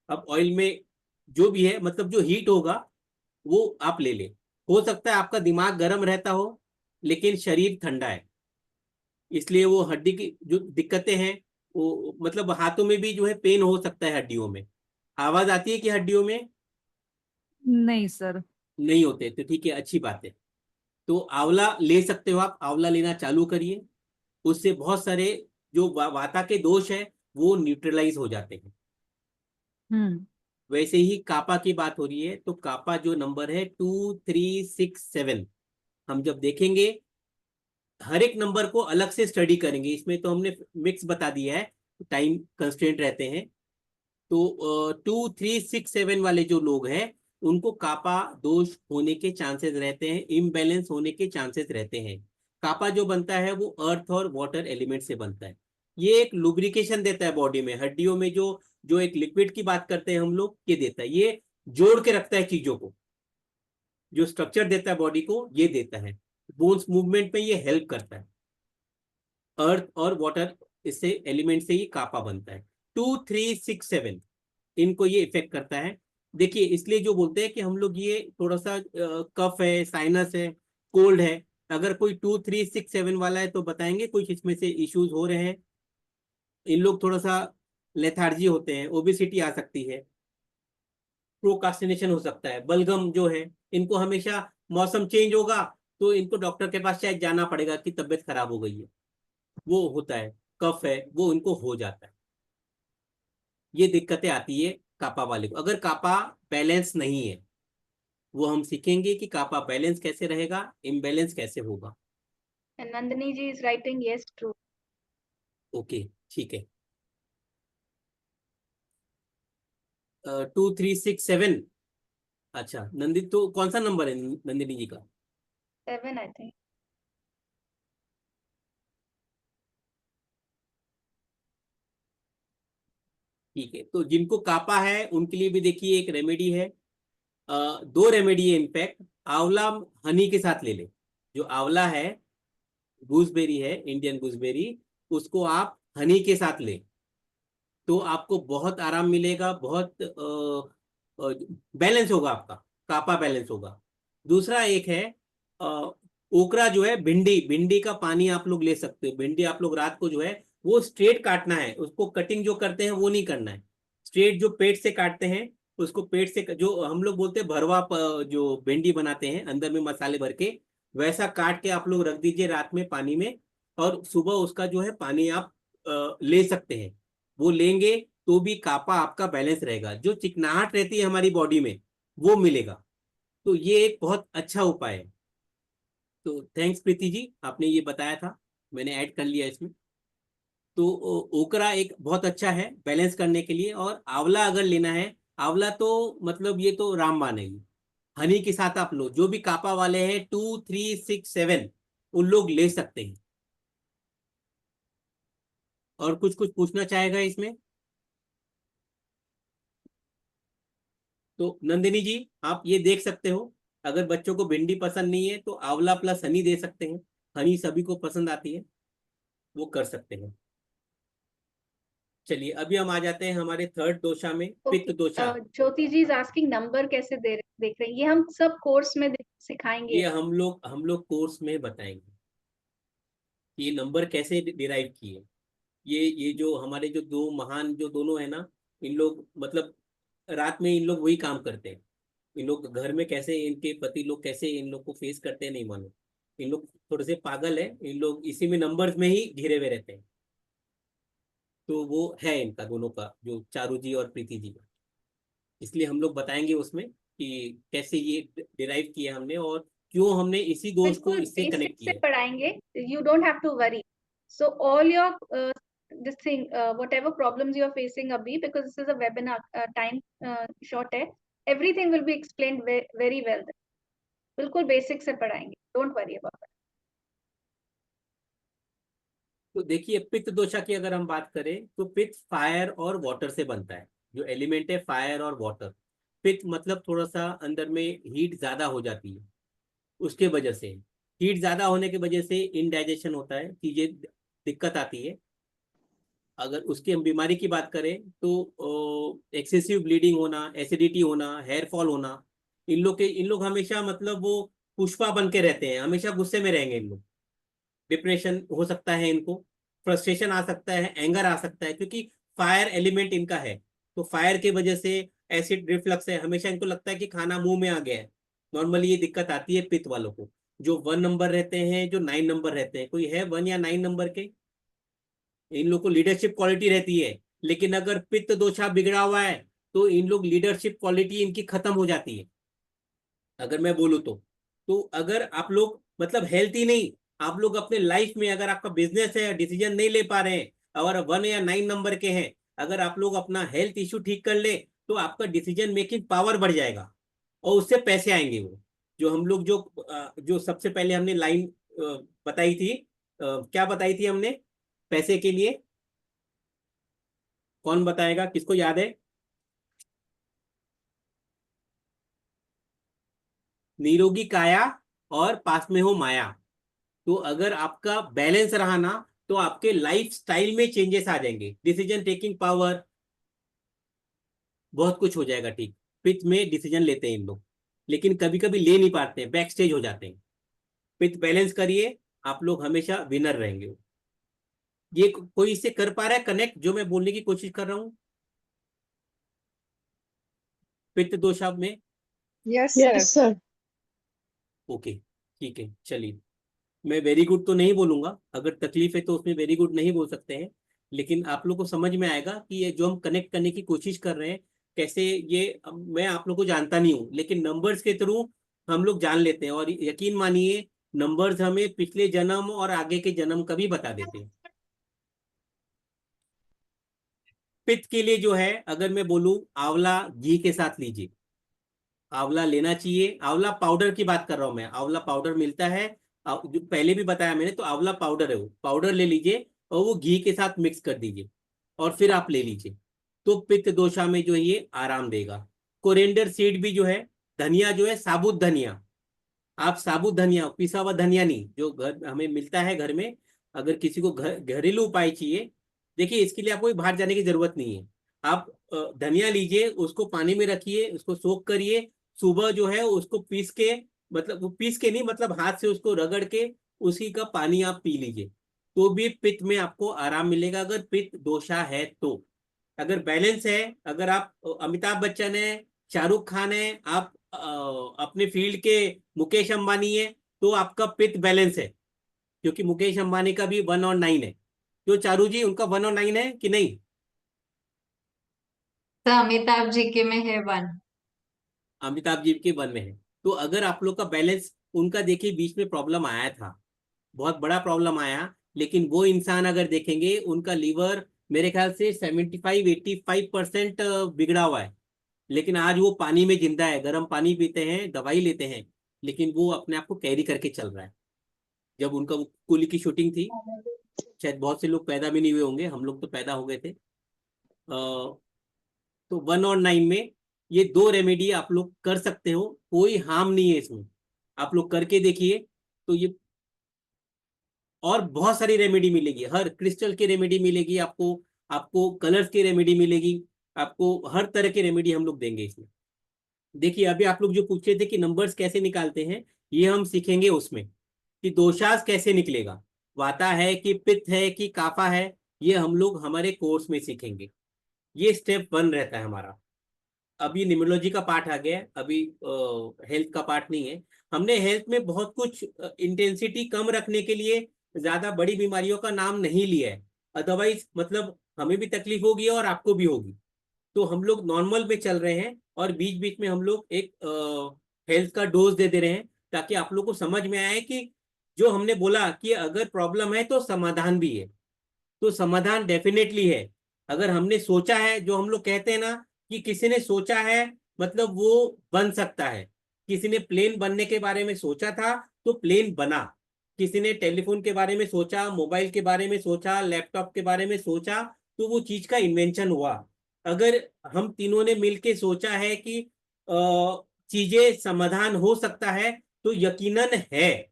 अब ऑयल में जो भी है, मतलब जो हीट होगा वो आप ले ले। हो सकता है आपका दिमाग गर्म रहता हो लेकिन शरीर ठंडा है, इसलिए वो हड्डी की जो दिक्कतें हैं, वो मतलब हाथों में भी जो है पेन हो सकता है, हड्डियों में आवाज आती है कि हड्डियों में नहीं सर। नहीं होते, तो ठीक है, अच्छी बात है। तो आंवला ले सकते हो आप, आंवला लेना चालू करिए, उससे बहुत सारे जो वाता के दोष है वो न्यूट्रलाइज हो जाते हैं। वैसे ही कापा की बात हो रही है, तो कापा जो नंबर है 2367, हम जब देखेंगे हर एक नंबर को अलग से स्टडी करेंगे, इसमें तो हमने मिक्स बता दिया है, टाइम कंस्ट्रेंट रहते हैं। तो 2367 वाले जो लोग हैं उनको कापा दोष होने के चांसेस रहते हैं, इम्बैलेंस होने के चांसेस रहते हैं। कापा जो बनता है वो अर्थ और वाटर एलिमेंट से बनता है। ये एक लुब्रिकेशन देता है बॉडी में, हड्डियों में जो जो एक लिक्विड की बात करते हैं हम लोग, ये देता है, ये जोड़ के रखता है चीजों को, जो स्ट्रक्चर देता है बॉडी को ये देता है, बोन्स मूवमेंट में ये हेल्प करता है। अर्थ और वाटर, इससे एलिमेंट से ही कापा बनता है। 2367 इनको ये इफेक्ट करता है। देखिए, इसलिए जो बोलते हैं कि हम लोग ये थोड़ा सा कफ है, साइनस है, कोल्ड है, अगर कोई 2367 वाला है तो बताएंगे कुछ इसमें से इश्यूज हो रहे हैं। इन लोग थोड़ा सा लेथार्जी होते हैं, ओबेसिटी आ सकती है, प्रोकास्टिनेशन हो सकता है, बलगम जो है, इनको हमेशा मौसम चेंज होगा तो इनको डॉक्टर के पास शायद जाना पड़ेगा कि तबीयत खराब हो गई है, वो होता है, कफ है वो इनको हो जाता है। ये दिक्कतें आती है कापा वाले को। अगर कापा बैलेंस नहीं है, वो हम सीखेंगे कि कापा बैलेंस कैसे रहेगा, इम्बैलेंस कैसे होगा। And Nandini ji is writing yes, true. Okay, ठीक है। 2367, अच्छा नंदी, तो कौन सा नंबर है नंदिनी जी का? 7 I think. ठीक है, तो जिनको कापा है उनके लिए भी देखिए एक रेमेडी है, दो रेमेडी है इनफैक्ट। आंवला हनी के साथ ले ले, जो आंवला है, गूसबेरी है, इंडियन गूसबेरी, उसको आप हनी के साथ ले, तो आपको बहुत आराम मिलेगा, बहुत बैलेंस होगा आपका, कापा बैलेंस होगा। दूसरा एक है ओकरा, जो है भिंडी, भिंडी का पानी आप लोग ले सकते हो। भिंडी आप लोग रात को जो है वो स्ट्रेट काटना है, उसको कटिंग जो करते हैं वो नहीं करना है, स्ट्रेट जो पेट से काटते हैं उसको, पेट से जो हम लोग बोलते हैं भरवा, जो भिंडी बनाते हैं अंदर में मसाले भर के, वैसा काट के आप लोग रख दीजिए रात में पानी में, और सुबह उसका जो है पानी आप ले सकते हैं। वो लेंगे तो भी कापा आपका बैलेंस रहेगा, जो चिकनाहट रहती है हमारी बॉडी में वो मिलेगा। तो ये एक बहुत अच्छा उपाय है। तो थैंक्स प्रीति जी, आपने ये बताया था, मैंने ऐड कर लिया इसमें। तो ओकरा एक बहुत अच्छा है बैलेंस करने के लिए। और आंवला अगर लेना है, आंवला तो मतलब ये तो रामबाण है। हनी के साथ आप लो, जो भी कापा वाले हैं 2, 3, 6, 7 उन लोग ले सकते हैं। और कुछ कुछ पूछना चाहेगा इसमें तो नंदिनी जी आप ये देख सकते हो। अगर बच्चों को भिंडी पसंद नहीं है तो आंवला प्लस हनी दे सकते हैं। हनी सभी को पसंद आती है, वो कर सकते हैं। चलिए अभी हम आ जाते हैं हमारे थर्ड दोषा में, पित्त दोषा। ज्योति जी इज आस्किंग नंबर कैसे देख रहे हैं, ये हम सब कोर्स में सिखाएंगे। ये हम लोग कोर्स में बताएंगे ये नंबर कैसे डिराइव किए। ये जो हमारे जो दो महान जो दोनों है ना, इन लोग मतलब रात में इन लोग वही काम करते हैं। इन लोग घर में कैसे इनके पति लोग कैसे इन लोग को फेस करते हैं नहीं मालूम। इन लोग थोड़े से पागल है, इन लोग इसी में नंबर्स में ही घिरे हुए रहते हैं। तो वो है इनका दोनों का, जो चारू जी और प्रीति जी का। इसलिए हम लोग बताएंगे उसमें कि कैसे ये डिराइव किया हमने और क्यों हमने इसी दोष को बिल्कुल इससे बेसिक कनेक्ट से किया। पढ़ाएंगे, you don't have to worry. So all your this thing, whatever problems you are facing abhi, because this is a webinar, time short hai, everything will be explained very well. बिल्कुल बेसिक से पढ़ाएंगे, डोंट वरी अबाउट इट। तो देखिए पित्त दोषा की अगर हम बात करें तो पित्त फायर और वाटर से बनता है। जो एलिमेंट है फायर और वाटर। पित्त मतलब थोड़ा सा अंदर में हीट ज्यादा हो जाती है, उसके वजह से हीट ज्यादा होने की वजह से इनडाइजेशन होता है, चीजें दिक्कत आती है। अगर उसकी हम बीमारी की बात करें तो एक्सेसिव ब्लीडिंग होना, एसिडिटी होना, हेयर फॉल होना। इन लोग हमेशा मतलब वो पुष्पा बन के रहते हैं, हमेशा गुस्से में रहेंगे इन लोग। डिप्रेशन हो सकता है इनको, फ्रस्ट्रेशन आ सकता है, एंगर आ सकता है, क्योंकि फायर एलिमेंट इनका है। तो फायर की वजह से एसिड रिफ्लक्स है, हमेशा इनको लगता है कि खाना मुंह में आ गया है। नॉर्मली ये दिक्कत आती है पित्त वालों को, जो 1 नंबर रहते हैं, जो 9 नंबर रहते हैं। कोई है 1 या 9 नंबर के? इन लोग को लीडरशिप क्वालिटी रहती है, लेकिन अगर पित्त दोषा बिगड़ा हुआ है तो इन लोग लीडरशिप क्वालिटी इनकी खत्म हो जाती है। अगर मैं बोलूँ तो अगर आप लोग मतलब हेल्थी नहीं, आप लोग अपने लाइफ में अगर आपका बिजनेस है डिसीजन नहीं ले पा रहे हैं और 1 या 9 नंबर के हैं, अगर आप लोग अपना हेल्थ इश्यू ठीक कर ले तो आपका डिसीजन मेकिंग पावर बढ़ जाएगा और उससे पैसे आएंगे। वो जो हम लोग जो सबसे पहले हमने लाइन बताई थी, क्या बताई थी हमने पैसे के लिए? कौन बताएगा, किसको याद है? निरोगी काया और पास में हो माया। तो अगर आपका बैलेंस रहा ना तो आपके लाइफ स्टाइल में चेंजेस आ जाएंगे, डिसीजन टेकिंग पावर, बहुत कुछ हो जाएगा ठीक। पित्त में डिसीजन लेते हैं इन लोग, लेकिन कभी कभी ले नहीं पाते हैं, बैक स्टेज हो जाते हैं। पित्त बैलेंस करिए, आप लोग हमेशा विनर रहेंगे। ये कोई इससे कर पा रहा है कनेक्ट जो मैं बोलने की कोशिश कर रहा हूँ पित्त दोषा में? Yes, sir. ओके ठीक है, चलिए। मैं वेरी गुड तो नहीं बोलूंगा, अगर तकलीफ है तो उसमें वेरी गुड नहीं बोल सकते हैं, लेकिन आप लोग को समझ में आएगा कि ये जो हम कनेक्ट करने की कोशिश कर रहे हैं कैसे। ये मैं आप लोग को जानता नहीं हूँ, लेकिन नंबर्स के थ्रू हम लोग जान लेते हैं। और यकीन मानिए नंबर्स हमें पिछले जन्म और आगे के जन्म का भी बता देते हैं। पित्त के लिए जो है अगर मैं बोलूं, आंवला घी के साथ लीजिए, आंवला लेना चाहिए। आंवला पाउडर की बात कर रहा हूं मैं, आंवला पाउडर मिलता है। जो पहले भी बताया मैंने, तो आंवला पाउडर है, वो पाउडर ले लीजिए और वो घी के साथ मिक्स कर दीजिए और फिर आप ले लीजिए। तो पित्त दोषा में जो है ये आराम देगा। कोरिएंडर सीड भी जो है, धनिया जो है साबुत धनिया, आप साबुत धनिया, पिसा हुआ धनिया नहीं, जो घर हमें मिलता है घर में। अगर किसी को घरेलू उपाय चाहिए, देखिए इसके लिए आपको बाहर जाने की जरूरत नहीं है। आप धनिया लीजिए, उसको पानी में रखिए, उसको सोख करिए, सुबह जो है उसको पीस के, मतलब वो पीस के नहीं, मतलब हाथ से उसको रगड़ के उसी का पानी आप पी लीजिए, तो भी पित्त में आपको आराम मिलेगा, अगर पित्त दोषा है तो। अगर बैलेंस है, अगर आप अमिताभ बच्चन है, शाहरुख खान है, आप अपने फील्ड के मुकेश अंबानी है, तो आपका पित्त बैलेंस है, क्योंकि मुकेश अंबानी का भी 1 और 9 है। तो चारू जी उनका 1 और 9 है कि नहीं? तो अमिताभ जी के में है 1। अमिताभ जी के 1 में है। तो अगर आप लोग का बैलेंस, उनका देखिए बीच में प्रॉब्लम आया था, बहुत बड़ा प्रॉब्लम आया, लेकिन वो इंसान अगर देखेंगे उनका लीवर मेरे ख्याल से 75-85% बिगड़ा हुआ है, लेकिन आज वो पानी में जिंदा है, गर्म पानी पीते हैं, दवाई लेते हैं, लेकिन वो अपने आप को कैरी करके चल रहा है। जब उनका वो कुली की शूटिंग थी, शायद बहुत से लोग पैदा भी नहीं हुए होंगे, हम लोग तो पैदा हो गए थे। तो 1 और 9 में ये 2 रेमेडी आप लोग कर सकते हो, कोई हार्म नहीं है इसमें, आप लोग करके देखिए। तो ये और बहुत सारी रेमेडी मिलेगी, हर क्रिस्टल की रेमेडी मिलेगी आपको, आपको कलर्स की रेमेडी मिलेगी, आपको हर तरह की रेमेडी हम लोग देंगे इसमें। देखिए अभी आप लोग जो पूछे थे कि नंबर्स कैसे निकालते हैं, ये हम सीखेंगे उसमें कि दोषास कैसे निकलेगा, वाता है कि पित्त है कि काफा है, ये हम लोग हमारे कोर्स में सीखेंगे। ये स्टेप 1 रहता है हमारा। अभी न्यूमरोलॉजी का पार्ट आ गया है, अभी हेल्थ का पार्ट नहीं है। हमने हेल्थ में बहुत कुछ इंटेंसिटी कम रखने के लिए ज्यादा बड़ी बीमारियों का नाम नहीं लिया है, अदरवाइज मतलब हमें भी तकलीफ होगी और आपको भी होगी। तो हम लोग नॉर्मल में चल रहे हैं और बीच बीच में हम लोग एक हेल्थ का डोज दे रहे हैं, ताकि आप लोग को समझ में आए कि जो हमने बोला कि अगर प्रॉब्लम है तो समाधान भी है, तो समाधान डेफिनेटली है। अगर हमने सोचा है, जो हम लोग कहते हैं ना कि किसी ने सोचा है मतलब वो बन सकता है, किसी ने प्लेन बनने के बारे में सोचा था तो प्लेन बना, किसी ने टेलीफोन के बारे में सोचा, मोबाइल के बारे में सोचा, लैपटॉप के बारे में सोचा, तो वो चीज का इन्वेंशन हुआ। अगर हम तीनों ने मिलके सोचा है कि चीजें समाधान हो सकता है, तो यकीनन है।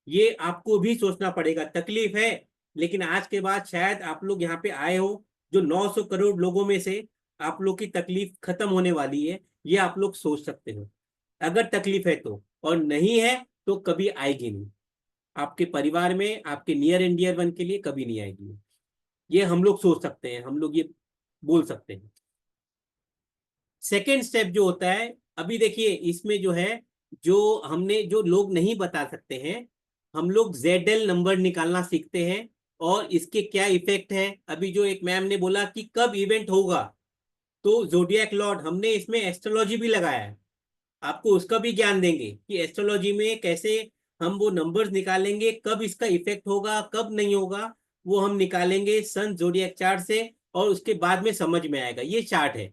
ये आपको भी सोचना पड़ेगा, तकलीफ है, लेकिन आज के बाद शायद आप लोग यहाँ पे आए हो, जो 900 करोड़ लोगों में से आप लोग की तकलीफ खत्म होने वाली है, ये आप लोग सोच सकते हो। अगर तकलीफ है तो, और नहीं है तो कभी आएगी नहीं आपके परिवार में, आपके नियर एंड डियर वन के लिए कभी नहीं आएगी। ये हम लोग सोच सकते हैं, हम लोग ये बोल सकते हैं। सेकेंड स्टेप जो होता है, अभी देखिए इसमें जो है, जो हमने जो लोग नहीं बता सकते हैं, हम लोग ZL नंबर निकालना सीखते हैं और इसके क्या इफेक्ट है। अभी जो एक मैम ने बोला कि कब इवेंट होगा, तो जोडियक लॉर्ड, हमने इसमें एस्ट्रोलॉजी भी लगाया है, आपको उसका भी ज्ञान देंगे कि एस्ट्रोलॉजी में कैसे हम वो नंबर्स निकालेंगे, कब इसका इफेक्ट होगा कब नहीं होगा, वो हम निकालेंगे सन जोडियक चार्ट से, और उसके बाद में समझ में आएगा ये चार्ट है।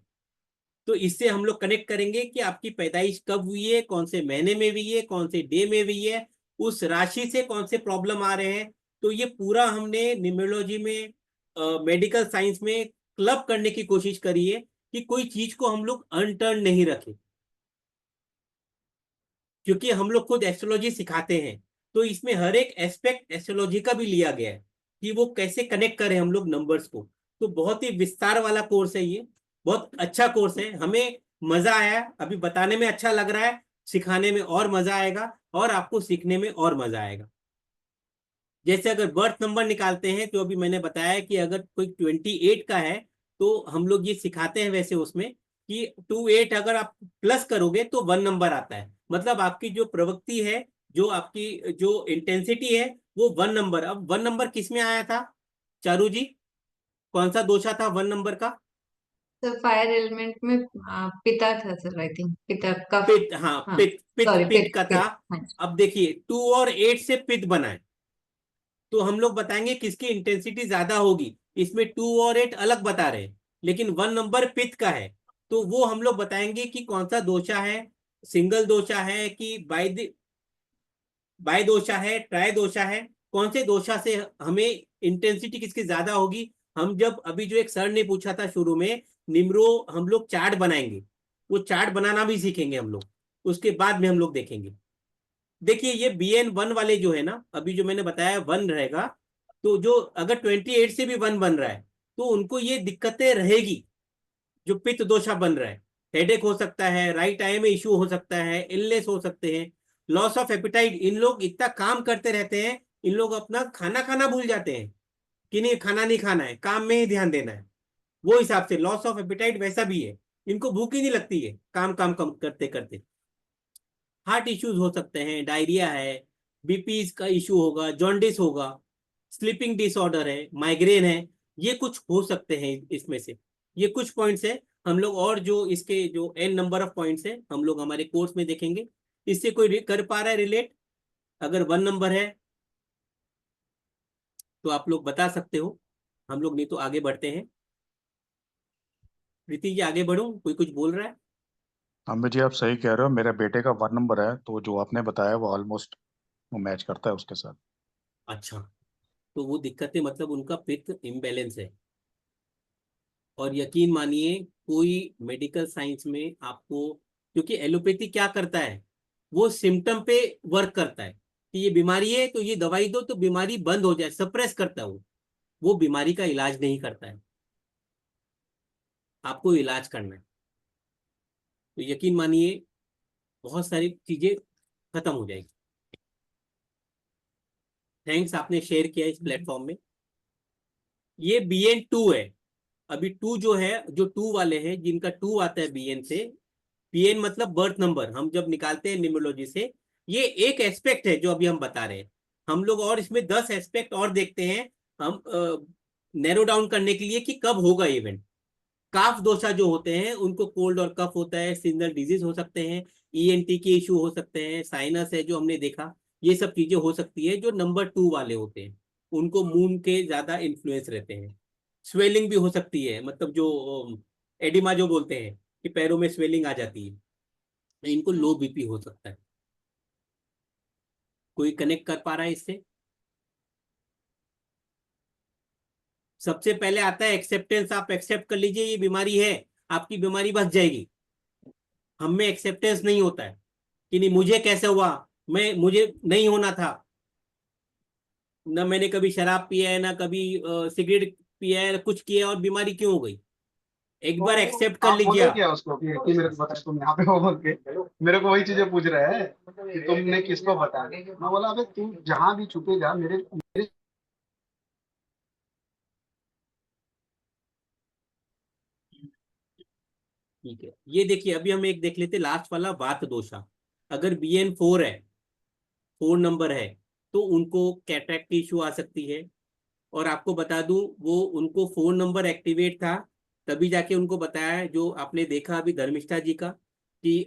तो इससे हम लोग कनेक्ट करेंगे कि आपकी पैदाइश कब हुई है, कौन से महीने में हुई है, कौन से डे में हुई है, उस राशि से कौन से प्रॉब्लम आ रहे हैं। तो ये पूरा हमने न्यूमरोलॉजी में, मेडिकल साइंस में क्लब करने की कोशिश करी है कि कोई चीज को हम लोग अनटर्न नहीं रखें, क्योंकि हम लोग खुद एस्ट्रोलॉजी सिखाते हैं। तो इसमें हर एक एस्पेक्ट एस्ट्रोलॉजी का भी लिया गया है कि वो कैसे कनेक्ट करें हम लोग नंबर्स को। तो बहुत ही विस्तार वाला कोर्स है ये, बहुत अच्छा कोर्स है, हमें मजा आया, अभी बताने में अच्छा लग रहा है, सिखाने में और मजा आएगा और आपको सीखने में और मजा आएगा। जैसे अगर बर्थ नंबर निकालते हैं, तो अभी मैंने बताया कि अगर कोई 28 का है तो हम लोग ये सिखाते हैं वैसे उसमें कि 28 अगर आप प्लस करोगे तो 1 नंबर आता है, मतलब आपकी जो प्रवृत्ति है, जो आपकी जो इंटेंसिटी है वो 1 नंबर। अब 1 नंबर किस में आया था चारू जी, कौन सा दोषा था 1 नंबर का? सर फायर एलिमेंट में पिता था सर, आई थिंक पिता का। पित्त, हाँ हाँ पित्त, पित्त सॉरी, पित्त का था। हाँ जी। अब देखिए 2 और 8 से पित्त बना है, तो हम लोग बताएंगे किसकी इंटेंसिटी ज्यादा होगी। इसमें 2 और 8 अलग बता रहे हैं, लेकिन 1 नंबर पित्त का है, तो वो हम लोग बताएंगे कि कौन सा दोषा है, सिंगल दोषा है कि बाय दोषा है, ट्राई दोषा है, कौन से दोषा से हमें इंटेंसिटी किसकी ज्यादा होगी। हम जब अभी जो एक सर ने पूछा था शुरू में, निम्रो हम लोग चार्ट बनाएंगे, वो चार्ट बनाना भी सीखेंगे हम लोग, उसके बाद में हम लोग देखेंगे। देखिए ये BN1 वाले जो है ना, अभी जो मैंने बताया 1 रहेगा, तो जो अगर 28 से भी 1 बन रहा है तो उनको ये दिक्कतें रहेगी, जो पित्त दोषा बन रहा है, हेडेक हो सकता है, राइट आई में इश्यू हो सकता है, इलनेस हो सकते हैं, लॉस ऑफ एपिटाइट। इन लोग इतना काम करते रहते हैं, इन लोग अपना खाना खाना भूल जाते हैं कि नहीं खाना नहीं खाना है, काम में ही ध्यान देना है। वो हिसाब से लॉस ऑफ एपिटाइट वैसा भी है, इनको भूख ही नहीं लगती है काम काम कम करते करते। हार्ट इश्यूज हो सकते हैं, डायरिया है, बीपी का इश्यू होगा, जॉन्डिस होगा, स्लीपिंग डिसऑर्डर है, माइग्रेन है, ये कुछ हो सकते हैं इसमें से। ये कुछ पॉइंट्स है, हम लोग और जो इसके जो n नंबर ऑफ पॉइंट्स है हम लोग हमारे कोर्स में देखेंगे। इससे कोई कर पा रहा है रिलेट? अगर 1 नंबर है तो आप लोग बता सकते हो, हम लोग नहीं तो आगे बढ़ते हैं। प्रीति जी आगे बढ़ो, कोई कुछ बोल रहा है? अमित जी आप सही कह रहे हो, मेरे बेटे का 1 नंबर है, तो जो आपने बताया वो ऑलमोस्ट वो मैच करता है उसके साथ। अच्छा, तो वो दिक्कतें मतलब उनका पित्त इम्बैलेंस है। और यकीन मानिए कोई मेडिकल साइंस में आपको, क्योंकि एलोपैथी क्या करता है, वो सिम्टम पे वर्क करता है कि ये बीमारी है तो ये दवाई दो तो बीमारी बंद हो जाए, सप्रेस करता है वो बीमारी का इलाज नहीं करता है। आपको इलाज करना है, तो यकीन मानिए बहुत सारी चीजें खत्म हो जाएगी। थैंक्स, आपने शेयर किया इस प्लेटफॉर्म में। ये BN2 है। अभी 2 जो है, जो 2 वाले हैं जिनका 2 आता है BN से, BN मतलब बर्थ नंबर, हम जब निकालते हैं न्यूमरोलॉजी से, ये एक एस्पेक्ट है जो अभी हम बता रहे हैं। हम लोग और इसमें 10 एस्पेक्ट और देखते हैं, हम नैरो डाउन करने के लिए कि कब होगा इवेंट। काफ दोषा जो होते हैं उनको कोल्ड और कफ होता है, सीजनल डिजीज हो सकते हैं, ENT के इशू हो सकते हैं, साइनस है जो हमने देखा, ये सब चीजें हो सकती है जो नंबर 2 वाले होते हैं, उनको मून के ज्यादा इन्फ्लुएंस रहते हैं। स्वेलिंग भी हो सकती है, मतलब जो एडिमा जो बोलते हैं कि पैरों में स्वेलिंग आ जाती है, इनको लो BP हो सकता है। कोई कनेक्ट कर पा रहा है इससे? सबसे पहले आता है एक्सेप्टेंस, आप एक्सेप्ट कर लीजिए ये बीमारी है, आपकी बीमारी बच जाएगी। हम में एक्सेप्टेंस नहीं होता है कि नहीं मुझे कैसे हुआ, मुझे नहीं होना था, ना मैंने कभी शराब पिया है, ना कभी सिगरेट पिया है, कुछ किया और बीमारी क्यों हो गई। एक बार एक्सेप्ट कर आप लीजिए बोले आप। क्या उसको कि मेरे को बता, तुम यहाँ पे हो बोल के मेरे को वही चीजें पूछ रहे हैं कि तुमने किसको बताया। मैं बोला अबे तू जहाँ भी छुपेगा मेरे मेरे ठीक है, ये देखिए अभी हम एक देख लेते लास्ट वाला, वात दोषा। अगर BN4 है, 4 नंबर है, तो उनको कैटरेक्ट की इशू आ सकती है। और आपको बता दूं वो उनको 4 नंबर एक्टिवेट था, तभी जाके उनको बताया जो आपने देखा अभी धर्मिष्ठा जी का कि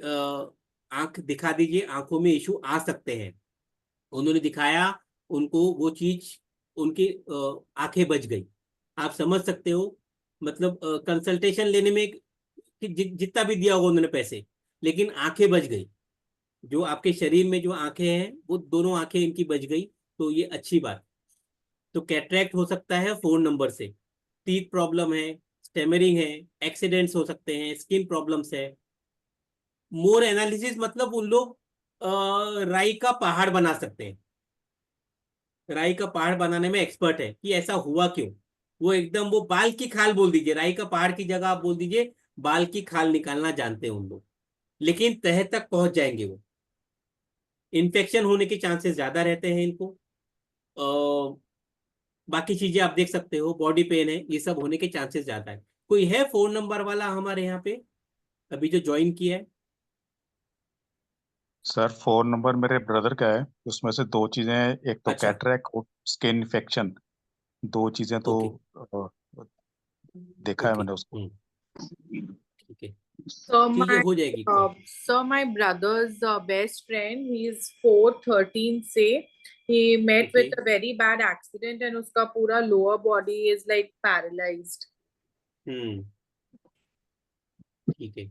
आंख दिखा दीजिए, आंखों में इशू आ सकते हैं। उन्होंने दिखाया, उनको वो चीज, उनकी आंखें बच गई। आप समझ सकते हो, मतलब कंसल्टेशन लेने में कि जितना भी दिया होगा उन्होंने पैसे, लेकिन आंखें बच गई। जो आपके शरीर में जो आंखें हैं वो दोनों आंखें इनकी बच गई, तो ये अच्छी बात। तो कैटरैक्ट हो सकता है 4 नंबर से, टीथ प्रॉब्लम है, स्टेमरिंग है, एक्सीडेंट्स हो सकते हैं, स्किन प्रॉब्लम्स है। मोर एनालिसिस मतलब उन लोग राई का पहाड़ बना सकते हैं, राई का पहाड़ बनाने में एक्सपर्ट है कि ऐसा हुआ क्यों। वो एकदम वो बाल की खाल बोल दीजिए, राई का पहाड़ की जगह आप बोल दीजिए बाल की खाल निकालना जानते हैं उन लोग, लेकिन तह तक पहुंच जाएंगे वो। इन्फेक्शन होने के चांसेस ज्यादा रहते हैं इनको। बाकी चीजें आप देख सकते हो, बॉडी पेन है, ये सब होने के चांसेस ज्यादा है। कोई है 4 नंबर वाला हमारे यहाँ पे अभी जो ज्वाइन किया है? सर 4 नंबर मेरे ब्रदर का है, उसमें से 2 चीजें हैं, एक तो अच्छा, कैटरेक्ट और स्किन इन्फेक्शन, 2 चीजें तो ओके देखा है ओके, मैंने उसको। ठीक है, So चीजें my हो जाएगी कम। so my brother's best friend, he is 413 say he met okay, with a very bad accident and उसका पूरा lower body is like paralyzed. ठीक है,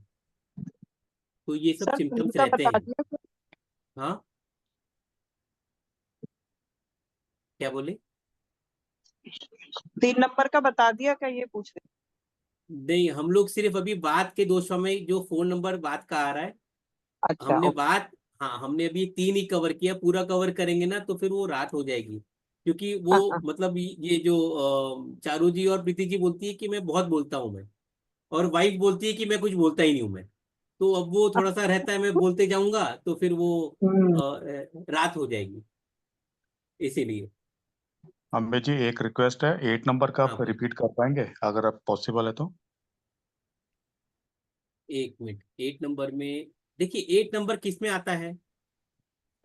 तो ये सब सर तीन सिम्टम्स का रहते बता हैं। दिया सर। हाँ, क्या बोले? 3 नंबर का बता दिया क्या, ये पूछ रहे? नहीं, हम लोग सिर्फ अभी बात के 2 समय जो 4 नंबर बात का आ रहा है, अच्छा हमने ओके। बात, हाँ हमने अभी 3 ही कवर किया, पूरा कवर करेंगे ना तो फिर वो रात हो जाएगी। क्योंकि वो हाँ हाँ मतलब ये जो चारू जी और प्रीति जी बोलती है कि मैं बहुत बोलता हूँ मैं, और वाइफ बोलती है कि मैं कुछ बोलता ही नहीं हूँ मैं। तो अब वो थोड़ा सा रहता है, मैं बोलते जाऊंगा तो फिर वो हम्म, रात हो जाएगी, इसीलिए। अम्बे जी एक रिक्वेस्ट है, 8 नंबर का हाँ आप भाई, रिपीट कर पाएंगे अगर आप पॉसिबल है तो? 1 मिनट, 8 नंबर में, देखिए 8 नंबर किस में आता है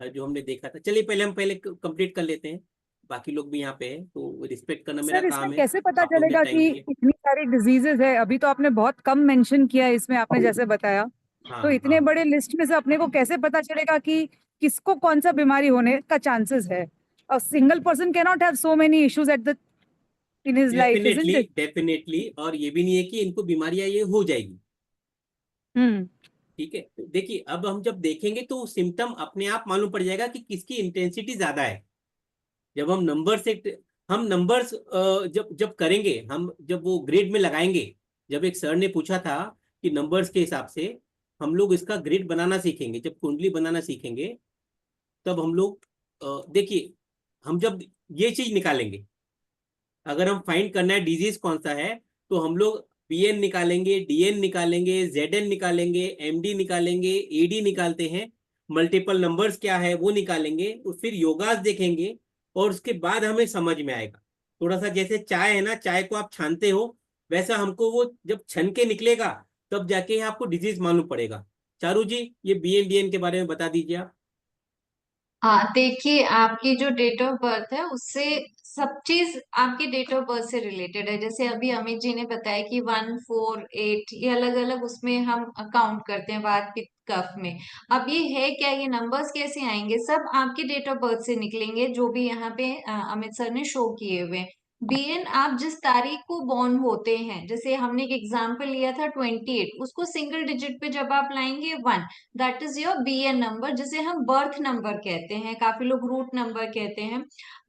जो हमने देखा था। चलिए पहले हम पहले कंप्लीट कर लेते हैं, बाकी लोग भी यहाँ पे हैं तो रिस्पेक्ट करना मेरा सर इसमें काम है। कैसे पता आप लोग ने चलेगा टाइम कि दिया। इतनी सारी डिजीजेस है? अभी तो आपने बहुत कम मेंशन किया है इसमें, आपने जैसे बताया, हाँ तो इतने हाँ, बड़े लिस्ट में से अपने को कैसे पता चलेगा कि किसको कौन सा बीमारी होने का चांसेस है? a single person cannot have so many issues in his life, isn't definitely it? Definitely, और ये भी नहीं है कि इनको बीमारियां ये हो जाएगी, हम्म। ठीक है। तो देखिए अब हम जब देखेंगे तो सिम्टम अपने आप मालूम पड़ जाएगा कि किसकी इंटेंसिटी ज्यादा है। जब हम नंबर्स जब जब करेंगे, हम जब वो ग्रेड में लगाएंगे, जब एक सर ने पूछा था कि नंबर्स के हिसाब से हम लोग इसका ग्रेड बनाना सीखेंगे, जब कुंडली बनाना सीखेंगे, तब हम लोग देखिए, हम जब ये चीज निकालेंगे, अगर हम फाइंड करना है डिजीज कौन सा है, तो हम लोग पीएन निकालेंगे, डीएन निकालेंगे, जेडएन निकालेंगे, एमडी निकालेंगे, एडी निकालते हैं, मल्टीपल नंबर्स क्या है वो निकालेंगे, और फिर योगास देखेंगे, और उसके बाद हमें समझ में आएगा। थोड़ा सा जैसे चाय है ना, चाय को आप छानते हो, वैसा हमको वो जब छन के निकलेगा तब जाके आपको डिजीज मालूम पड़ेगा। चारू जी, ये बीएन डीएन के बारे में बता दीजिए आप। हाँ, देखिए आपकी जो डेट ऑफ बर्थ है उससे सब चीज आपकी डेट ऑफ बर्थ से रिलेटेड है। जैसे अभी अमित जी ने बताया कि 1, 4, 8 ये अलग अलग उसमें हम काउंट करते हैं वात पित्त कफ में। अब ये है क्या, ये नंबर्स कैसे आएंगे, सब आपकी डेट ऑफ बर्थ से निकलेंगे, जो भी यहाँ पे अमित सर ने शो किए हुए। बीएन आप जिस तारीख को बॉर्न होते हैं, जैसे हमने एक एग्जाम्पल लिया था 28, उसको सिंगल डिजिट पे जब आप लाएंगे 1, that is your BN number, जिसे हम बर्थ नंबर कहते हैं, काफी लोग रूट नंबर कहते हैं।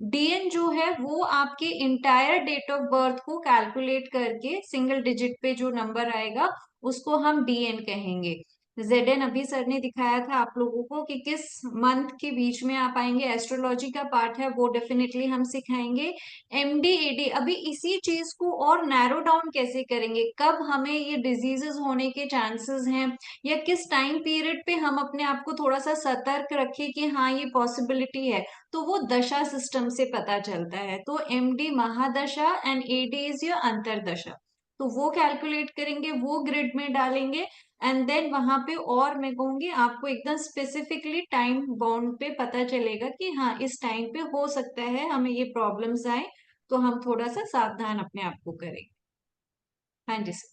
डीएन जो है वो आपके इंटायर डेट ऑफ बर्थ को कैलकुलेट करके सिंगल डिजिट पे जो नंबर आएगा उसको हम डीएन कहेंगे। जेडएन अभी सर ने दिखाया था आप लोगों को कि किस मंथ के बीच में आप आएंगे, एस्ट्रोलॉजी का पार्ट है वो डेफिनेटली हम सिखाएंगे। एमडीएडी अभी इसी चीज को और नैरो डाउन कैसे करेंगे, कब हमें ये डिजीजेस होने के चांसेस हैं, या किस टाइम पीरियड पे हम अपने आप को थोड़ा सा सतर्क रखें कि हाँ ये पॉसिबिलिटी है, तो वो दशा सिस्टम से पता चलता है। तो एमडी महादशा एंड एडी इज योर अंतरदशा, तो वो कैलकुलेट करेंगे, वो ग्रिड में डालेंगे, एंड देन वहां पे और मैं कहूंगी आपको एकदम स्पेसिफिकली टाइम बाउंड पे पता चलेगा कि हाँ इस टाइम पे हो सकता है हमें ये प्रॉब्लम्स आए, तो हम थोड़ा सा सावधान अपने आप को करें। हाँ जी सर।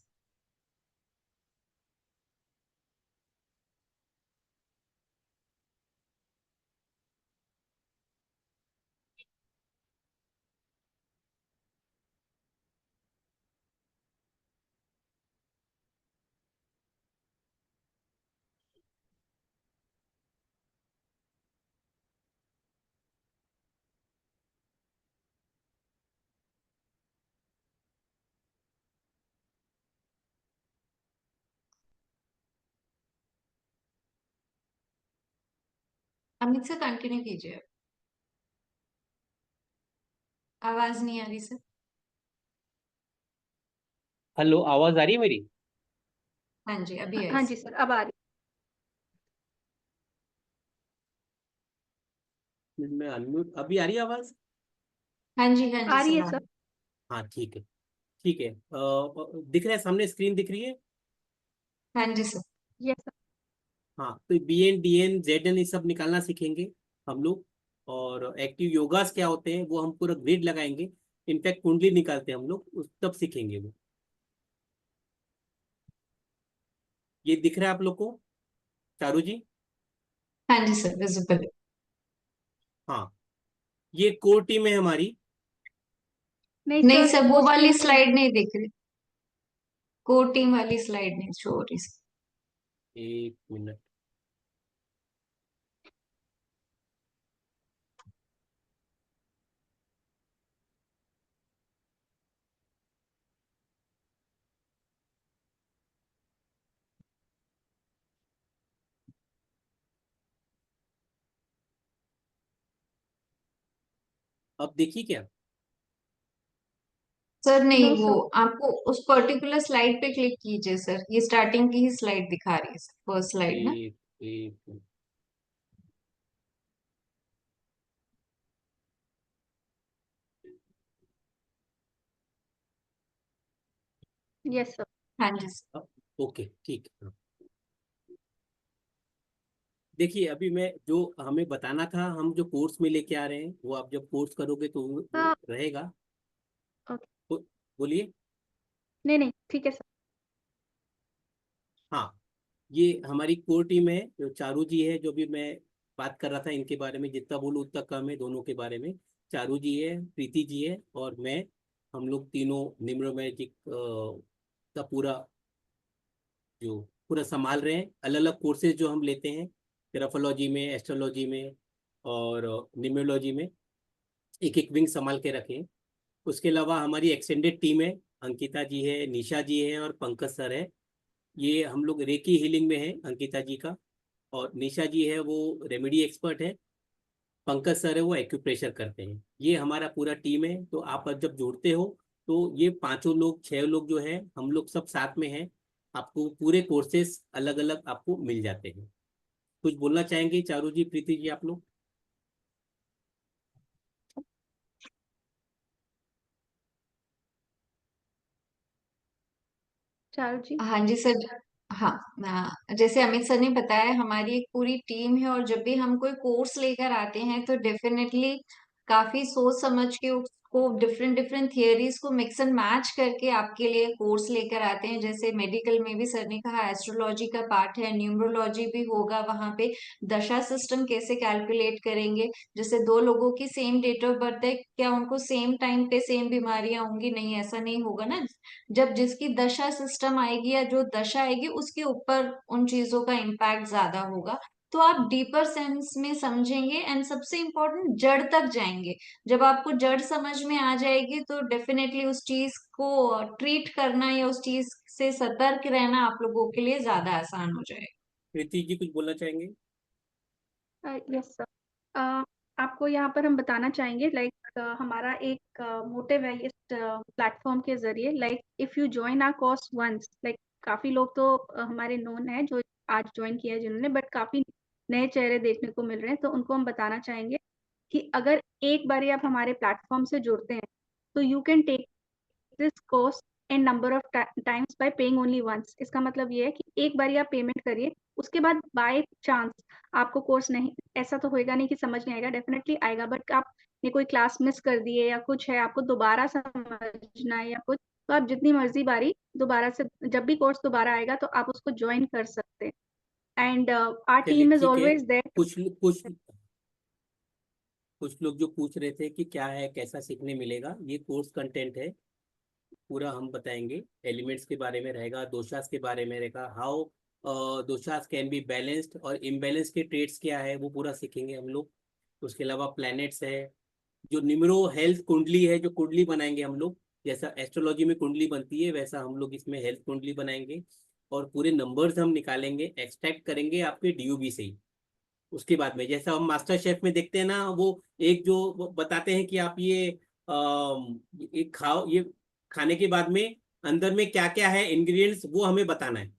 अमित सर कंटिन्यू कीजिए, आवाज नहीं आ रही सर। हेलो, आवाज आ रही है मेरी? हाँ जी अभी आई हाँ सर। जी सर, अब आ रही। मैं अनम्यूट, अभी आ रही है आवाज? हाँ जी हाँ जी आ रही सर है सर। हाँ ठीक है, ठीक है। दिख रहा है सामने, स्क्रीन दिख रही है? हाँ जी सर। Yes sir. हाँ, तो बीएन डीएन जेडएन ये सब निकालना सीखेंगे हम लोग, और एक्टिव योगास क्या होते हैं वो हम पूरा ग्रिड लगाएंगे। इनफैक्ट कुंडली निकालते हैं हम लोग, तब सीखेंगे वो। ये दिख रहा है आप लोग को, चारू जी? हाँ जी सर विजिबल। हाँ, ये कोर टीम है हमारी। नहीं नहीं सर, सर वो उस वाली टीम में स्लाइड नहीं दिख रही, कोर टीम वाली स्लाइड नहीं शो हो रही सर। एक मिनट, अब देखिए क्या। सर नहीं, नो वो सर। आपको उस पर्टिकुलर स्लाइड पे क्लिक कीजिए सर, ये स्टार्टिंग की ही स्लाइड दिखा रही है सर, फर्स्ट स्लाइड ना। एक मिनट। Yes sir. हाँ जी सर। ओके ठीक है। देखिए अभी मैं जो हमें बताना था, हम जो कोर्स में लेके आ रहे हैं वो आप जब कोर्स करोगे तो वो हाँ। रहेगा। ओके। बोलिए। नहीं नहीं, ठीक है सर। हाँ, ये हमारी कोर टीम है, जो चारू जी है, जो भी मैं बात कर रहा था इनके बारे में, जितना बोलूँ उतना कम है दोनों के बारे में। चारू जी है, प्रीति जी है और मैं, हम लोग तीनों निम्र मैजिक का पूरा संभाल रहे हैं। अलग अलग कोर्सेज जो हम लेते हैं, ग्राफोलॉजी में, एस्ट्रोलॉजी में और न्यूमरोलॉजी में, एक एक विंग संभाल के रखे हैं। उसके अलावा हमारी एक्सटेंडेड टीम है, अंकिता जी है, निशा जी है और पंकज सर है। ये हम लोग रेकी हीलिंग में है अंकिता जी का, और निशा जी है वो रेमेडी एक्सपर्ट है, पंकज सर है वो एक्यूप्रेशर करते हैं। ये हमारा पूरा टीम है। तो आप जब जुड़ते हो तो ये 5 लोग 6 लोग जो है हम लोग सब साथ में हैं। आपको पूरे कोर्सेस अलग अलग आपको मिल जाते हैं। कुछ बोलना चाहेंगे चारू जी, प्रीति जी, आप लोग? चारू जी। हाँ जी सर। हाँ, जैसे अमित सर ने बताया, हमारी एक पूरी टीम है और जब भी हम कोई कोर्स लेकर आते हैं तो डेफिनेटली काफी सोच समझ के उसको डिफरेंट डिफरेंट थियरीज को मिक्स एंड मैच करके आपके लिए कोर्स लेकर आते हैं। जैसे मेडिकल में भी सर ने कहा एस्ट्रोलॉजी का पार्ट है, न्यूमरोलॉजी भी होगा वहां पे, दशा सिस्टम कैसे कैलकुलेट करेंगे। जैसे 2 लोगों की सेम डेट ऑफ बर्थ है, क्या उनको सेम टाइम पे सेम बीमारियां होंगी? नहीं, ऐसा नहीं होगा ना। जब जिसकी दशा सिस्टम आएगी या जो दशा आएगी उसके ऊपर उन चीजों का इम्पैक्ट ज्यादा होगा। तो आप डीपर सेंस में समझेंगे एंड सबसे इम्पोर्टेंट जड़ तक जाएंगे। जब आपको जड़ समझ में आ जाएगी तो डेफिनेटली उस चीज को ट्रीट करना या उस चीज से सतर्क रहना आप लोगों के लिए ज्यादा आसान हो जाएगा। प्रीति जी कुछ बोलना चाहेंगे? Yes sir. आपको यहाँ पर हम बताना चाहेंगे लाइक हमारा एक मोटिव है इस प्लेटफॉर्म के जरिए, like if you join our course once, like काफी लोग तो हमारे नोन है जो आज ज्वाइन किया है जिन्होंने, बट काफी नए चेहरे देखने को मिल रहे हैं। तो उनको हम बताना चाहेंगे कि अगर एक बार आप हमारे प्लेटफॉर्म से जुड़ते हैं तो you can take this course in number of times by paying only once. इसका मतलब ये है कि एक बार आप पेमेंट करिए, उसके बाद बाय चांस आपको कोर्स नहीं, ऐसा तो होएगा नहीं कि समझ नहीं आएगा, डेफिनेटली आएगा, बट आपने कोई क्लास मिस कर दी है या कुछ है, आपको दोबारा समझना है या कुछ, तो आप जितनी मर्जी बारी दोबारा से, जब भी कोर्स दोबारा आएगा तो आप उसको ज्वाइन कर सकते हैं। एंड आवर चलिए टीम इज ठीक है। Always there. कुछ लोग जो पूछ रहे थे कि क्या है, कैसा सीखने मिलेगा, ये कोर्स कंटेंट है, पूरा हम बताएंगे। एलिमेंट्स के बारे में रहेगा, दोषास के बारे में रहेगा, हाउ दोषास कैन बी बैलेंस्ड, और इम्बैलेंस के ट्रेड्स क्या है वो पूरा सीखेंगे हम लोग। उसके अलावा प्लैनेट्स है, जो निम्रो हेल्थ कुंडली है, जो कुंडली बनाएंगे हम लोग, जैसा एस्ट्रोलॉजी में कुंडली बनती है वैसा हम लोग इसमें हेल्थ कुंडली बनाएंगे, और पूरे नंबर्स हम निकालेंगे, एक्सट्रैक्ट करेंगे आपके डीयूबी से ही। उसके बाद में जैसा हम मास्टर शेफ में देखते हैं ना, वो एक जो वो बताते हैं कि आप ये एक खाओ, ये खाने के बाद में अंदर में क्या क्या है इंग्रेडिएंट्स, वो हमें बताना है।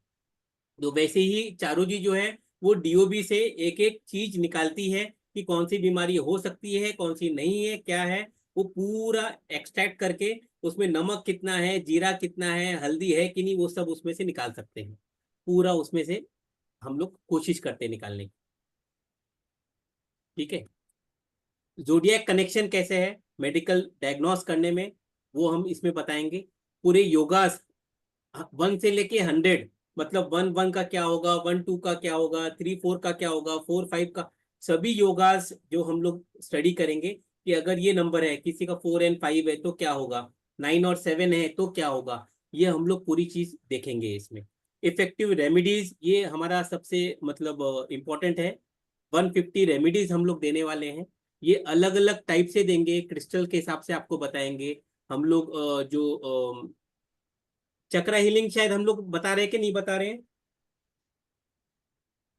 तो वैसे ही चारू जी जो है वो डीओबी से एक एक चीज निकालती है कि कौन सी बीमारी हो सकती है, कौन सी नहीं है, क्या है, वो पूरा एक्सट्रैक्ट करके उसमें नमक कितना है, जीरा कितना है, हल्दी है कि नहीं, वो सब उसमें से निकाल सकते हैं। पूरा उसमें से हम लोग कोशिश करते हैं निकालने की। ठीक है। जोडियक कनेक्शन कैसे है मेडिकल डायग्नोस करने में, वो हम इसमें बताएंगे। पूरे योगास 1 से लेके 100, मतलब 1 का क्या होगा, 1 2 का क्या होगा, 3 4 का क्या होगा, 4 5 का, सभी योगास जो हम लोग स्टडी करेंगे कि अगर ये नंबर है, किसी का 4 और 5 है तो क्या होगा, 9 और 7 है तो क्या होगा, ये हम लोग पूरी चीज देखेंगे इसमें। इफेक्टिव रेमेडीज, ये हमारा सबसे मतलब इम्पोर्टेंट है। 150 रेमेडीज हम लोग देने वाले हैं। ये अलग अलग टाइप से देंगे, क्रिस्टल के हिसाब से आपको बताएंगे हम लोग। जो चक्रा हीलिंग शायद हम लोग बता रहे हैं कि नहीं बता रहे हैं?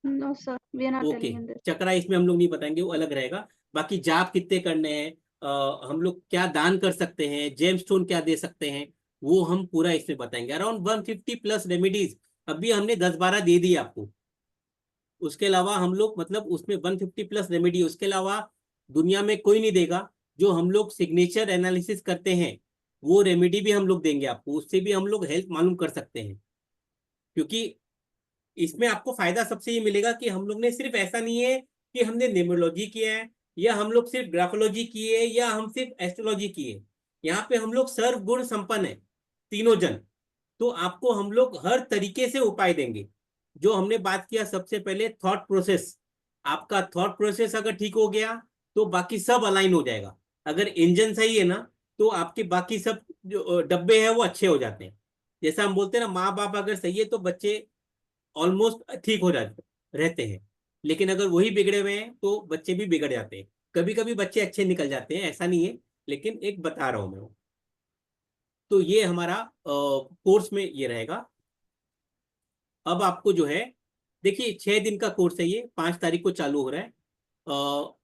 No sir, we are not okay, telling in this. Chakra इसमें हम लोग नहीं बताएंगे, वो अलग रहेगा। बाकी जाप कितने करने हैं, हम लोग क्या दान कर सकते हैं, जेम स्टोन क्या दे सकते हैं, वो हम पूरा इसमें बताएंगे। अराउंड 150 प्लस रेमेडीज अभी हमने 10-12 दे दी आपको। उसके अलावा हम लोग मतलब उसमें 150 प्लस रेमेडी, उसके अलावा दुनिया में कोई नहीं देगा। जो हम लोग सिग्नेचर एनालिसिस करते हैं वो रेमेडी भी हम लोग देंगे आपको, उससे भी हम लोग हेल्थ मालूम कर सकते हैं। क्योंकि इसमें आपको फायदा सबसे ये मिलेगा कि हम लोग ने सिर्फ ऐसा नहीं है कि हमने न्यूमरोलॉजी किया है, या हम लोग सिर्फ ग्राफोलॉजी किए, या हम सिर्फ एस्ट्रोलॉजी किए। यहाँ पे हम लोग सर्व गुण संपन्न है तीनों जन। तो आपको हम लोग हर तरीके से उपाय देंगे। जो हमने बात किया सबसे पहले थॉट प्रोसेस, आपका थॉट प्रोसेस अगर ठीक हो गया तो बाकी सब अलाइन हो जाएगा। अगर इंजन सही है ना तो आपके बाकी सब जो डब्बे हैं वो अच्छे हो जाते हैं। जैसा हम बोलते हैं ना, माँ बाप अगर सही है तो बच्चे ऑलमोस्ट ठीक हो जाते रहते हैं, लेकिन अगर वही बिगड़े हुए हैं तो बच्चे भी बिगड़ जाते हैं। कभी कभी बच्चे अच्छे निकल जाते हैं, ऐसा नहीं है, लेकिन एक बता रहा हूं मैं। तो ये हमारा कोर्स में ये रहेगा। अब आपको जो है, देखिए 6 दिन का कोर्स है, ये 5 तारीख को चालू हो रहा है।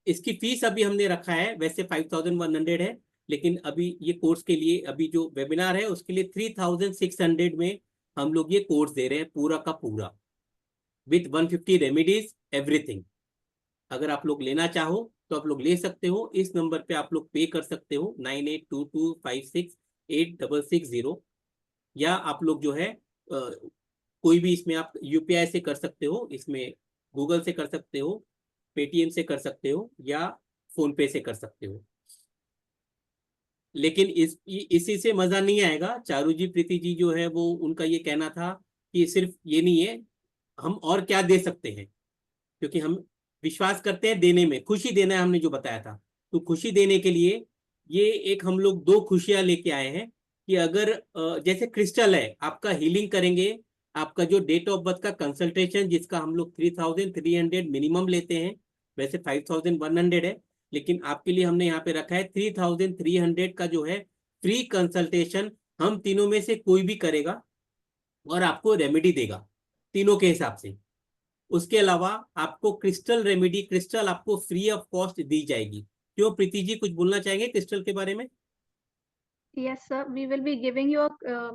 इसकी फीस अभी हमने रखा है, वैसे 5100 है, लेकिन अभी ये कोर्स के लिए, अभी जो वेबिनार है उसके लिए 3600 में हम लोग ये कोर्स दे रहे हैं, पूरा का पूरा, विथ 150 रेमेडीज एवरीथिंग। अगर आप लोग लेना चाहो तो आप लोग ले सकते हो। इस नंबर पे आप लोग पे कर सकते हो, 9822568660, या आप लोग जो है कोई भी इसमें आप यूपीआई से कर सकते हो, इसमें गूगल से कर सकते हो, पेटीएम से कर सकते हो, या फोन पे से कर सकते हो। लेकिन इसी से मजा नहीं आएगा। चारू जी, प्रीति जी जो है वो, उनका ये कहना था कि सिर्फ ये नहीं है, हम और क्या दे सकते हैं, क्योंकि हम विश्वास करते हैं देने में, खुशी देना है, हमने जो बताया था। तो खुशी देने के लिए ये एक हम लोग 2 खुशियां लेके आए हैं कि अगर जैसे क्रिस्टल है, आपका हीलिंग करेंगे, आपका जो डेट ऑफ बर्थ का कंसल्टेशन, जिसका हम लोग 3300 मिनिमम लेते हैं, वैसे 5100 है, लेकिन आपके लिए हमने यहाँ पे रखा है 3300 का जो है फ्री कंसल्टेशन। हम तीनों में से कोई भी करेगा और आपको रेमेडी देगा तीनों के हिसाब से। उसके अलावा आपको क्रिस्टल रेमेडी, क्रिस्टल आपको फ्री ऑफ कॉस्ट दी जाएगी। क्यों प्रीति जी, कुछ बोलना चाहेंगे क्रिस्टल के बारे में? Yes, sir. We will be giving you a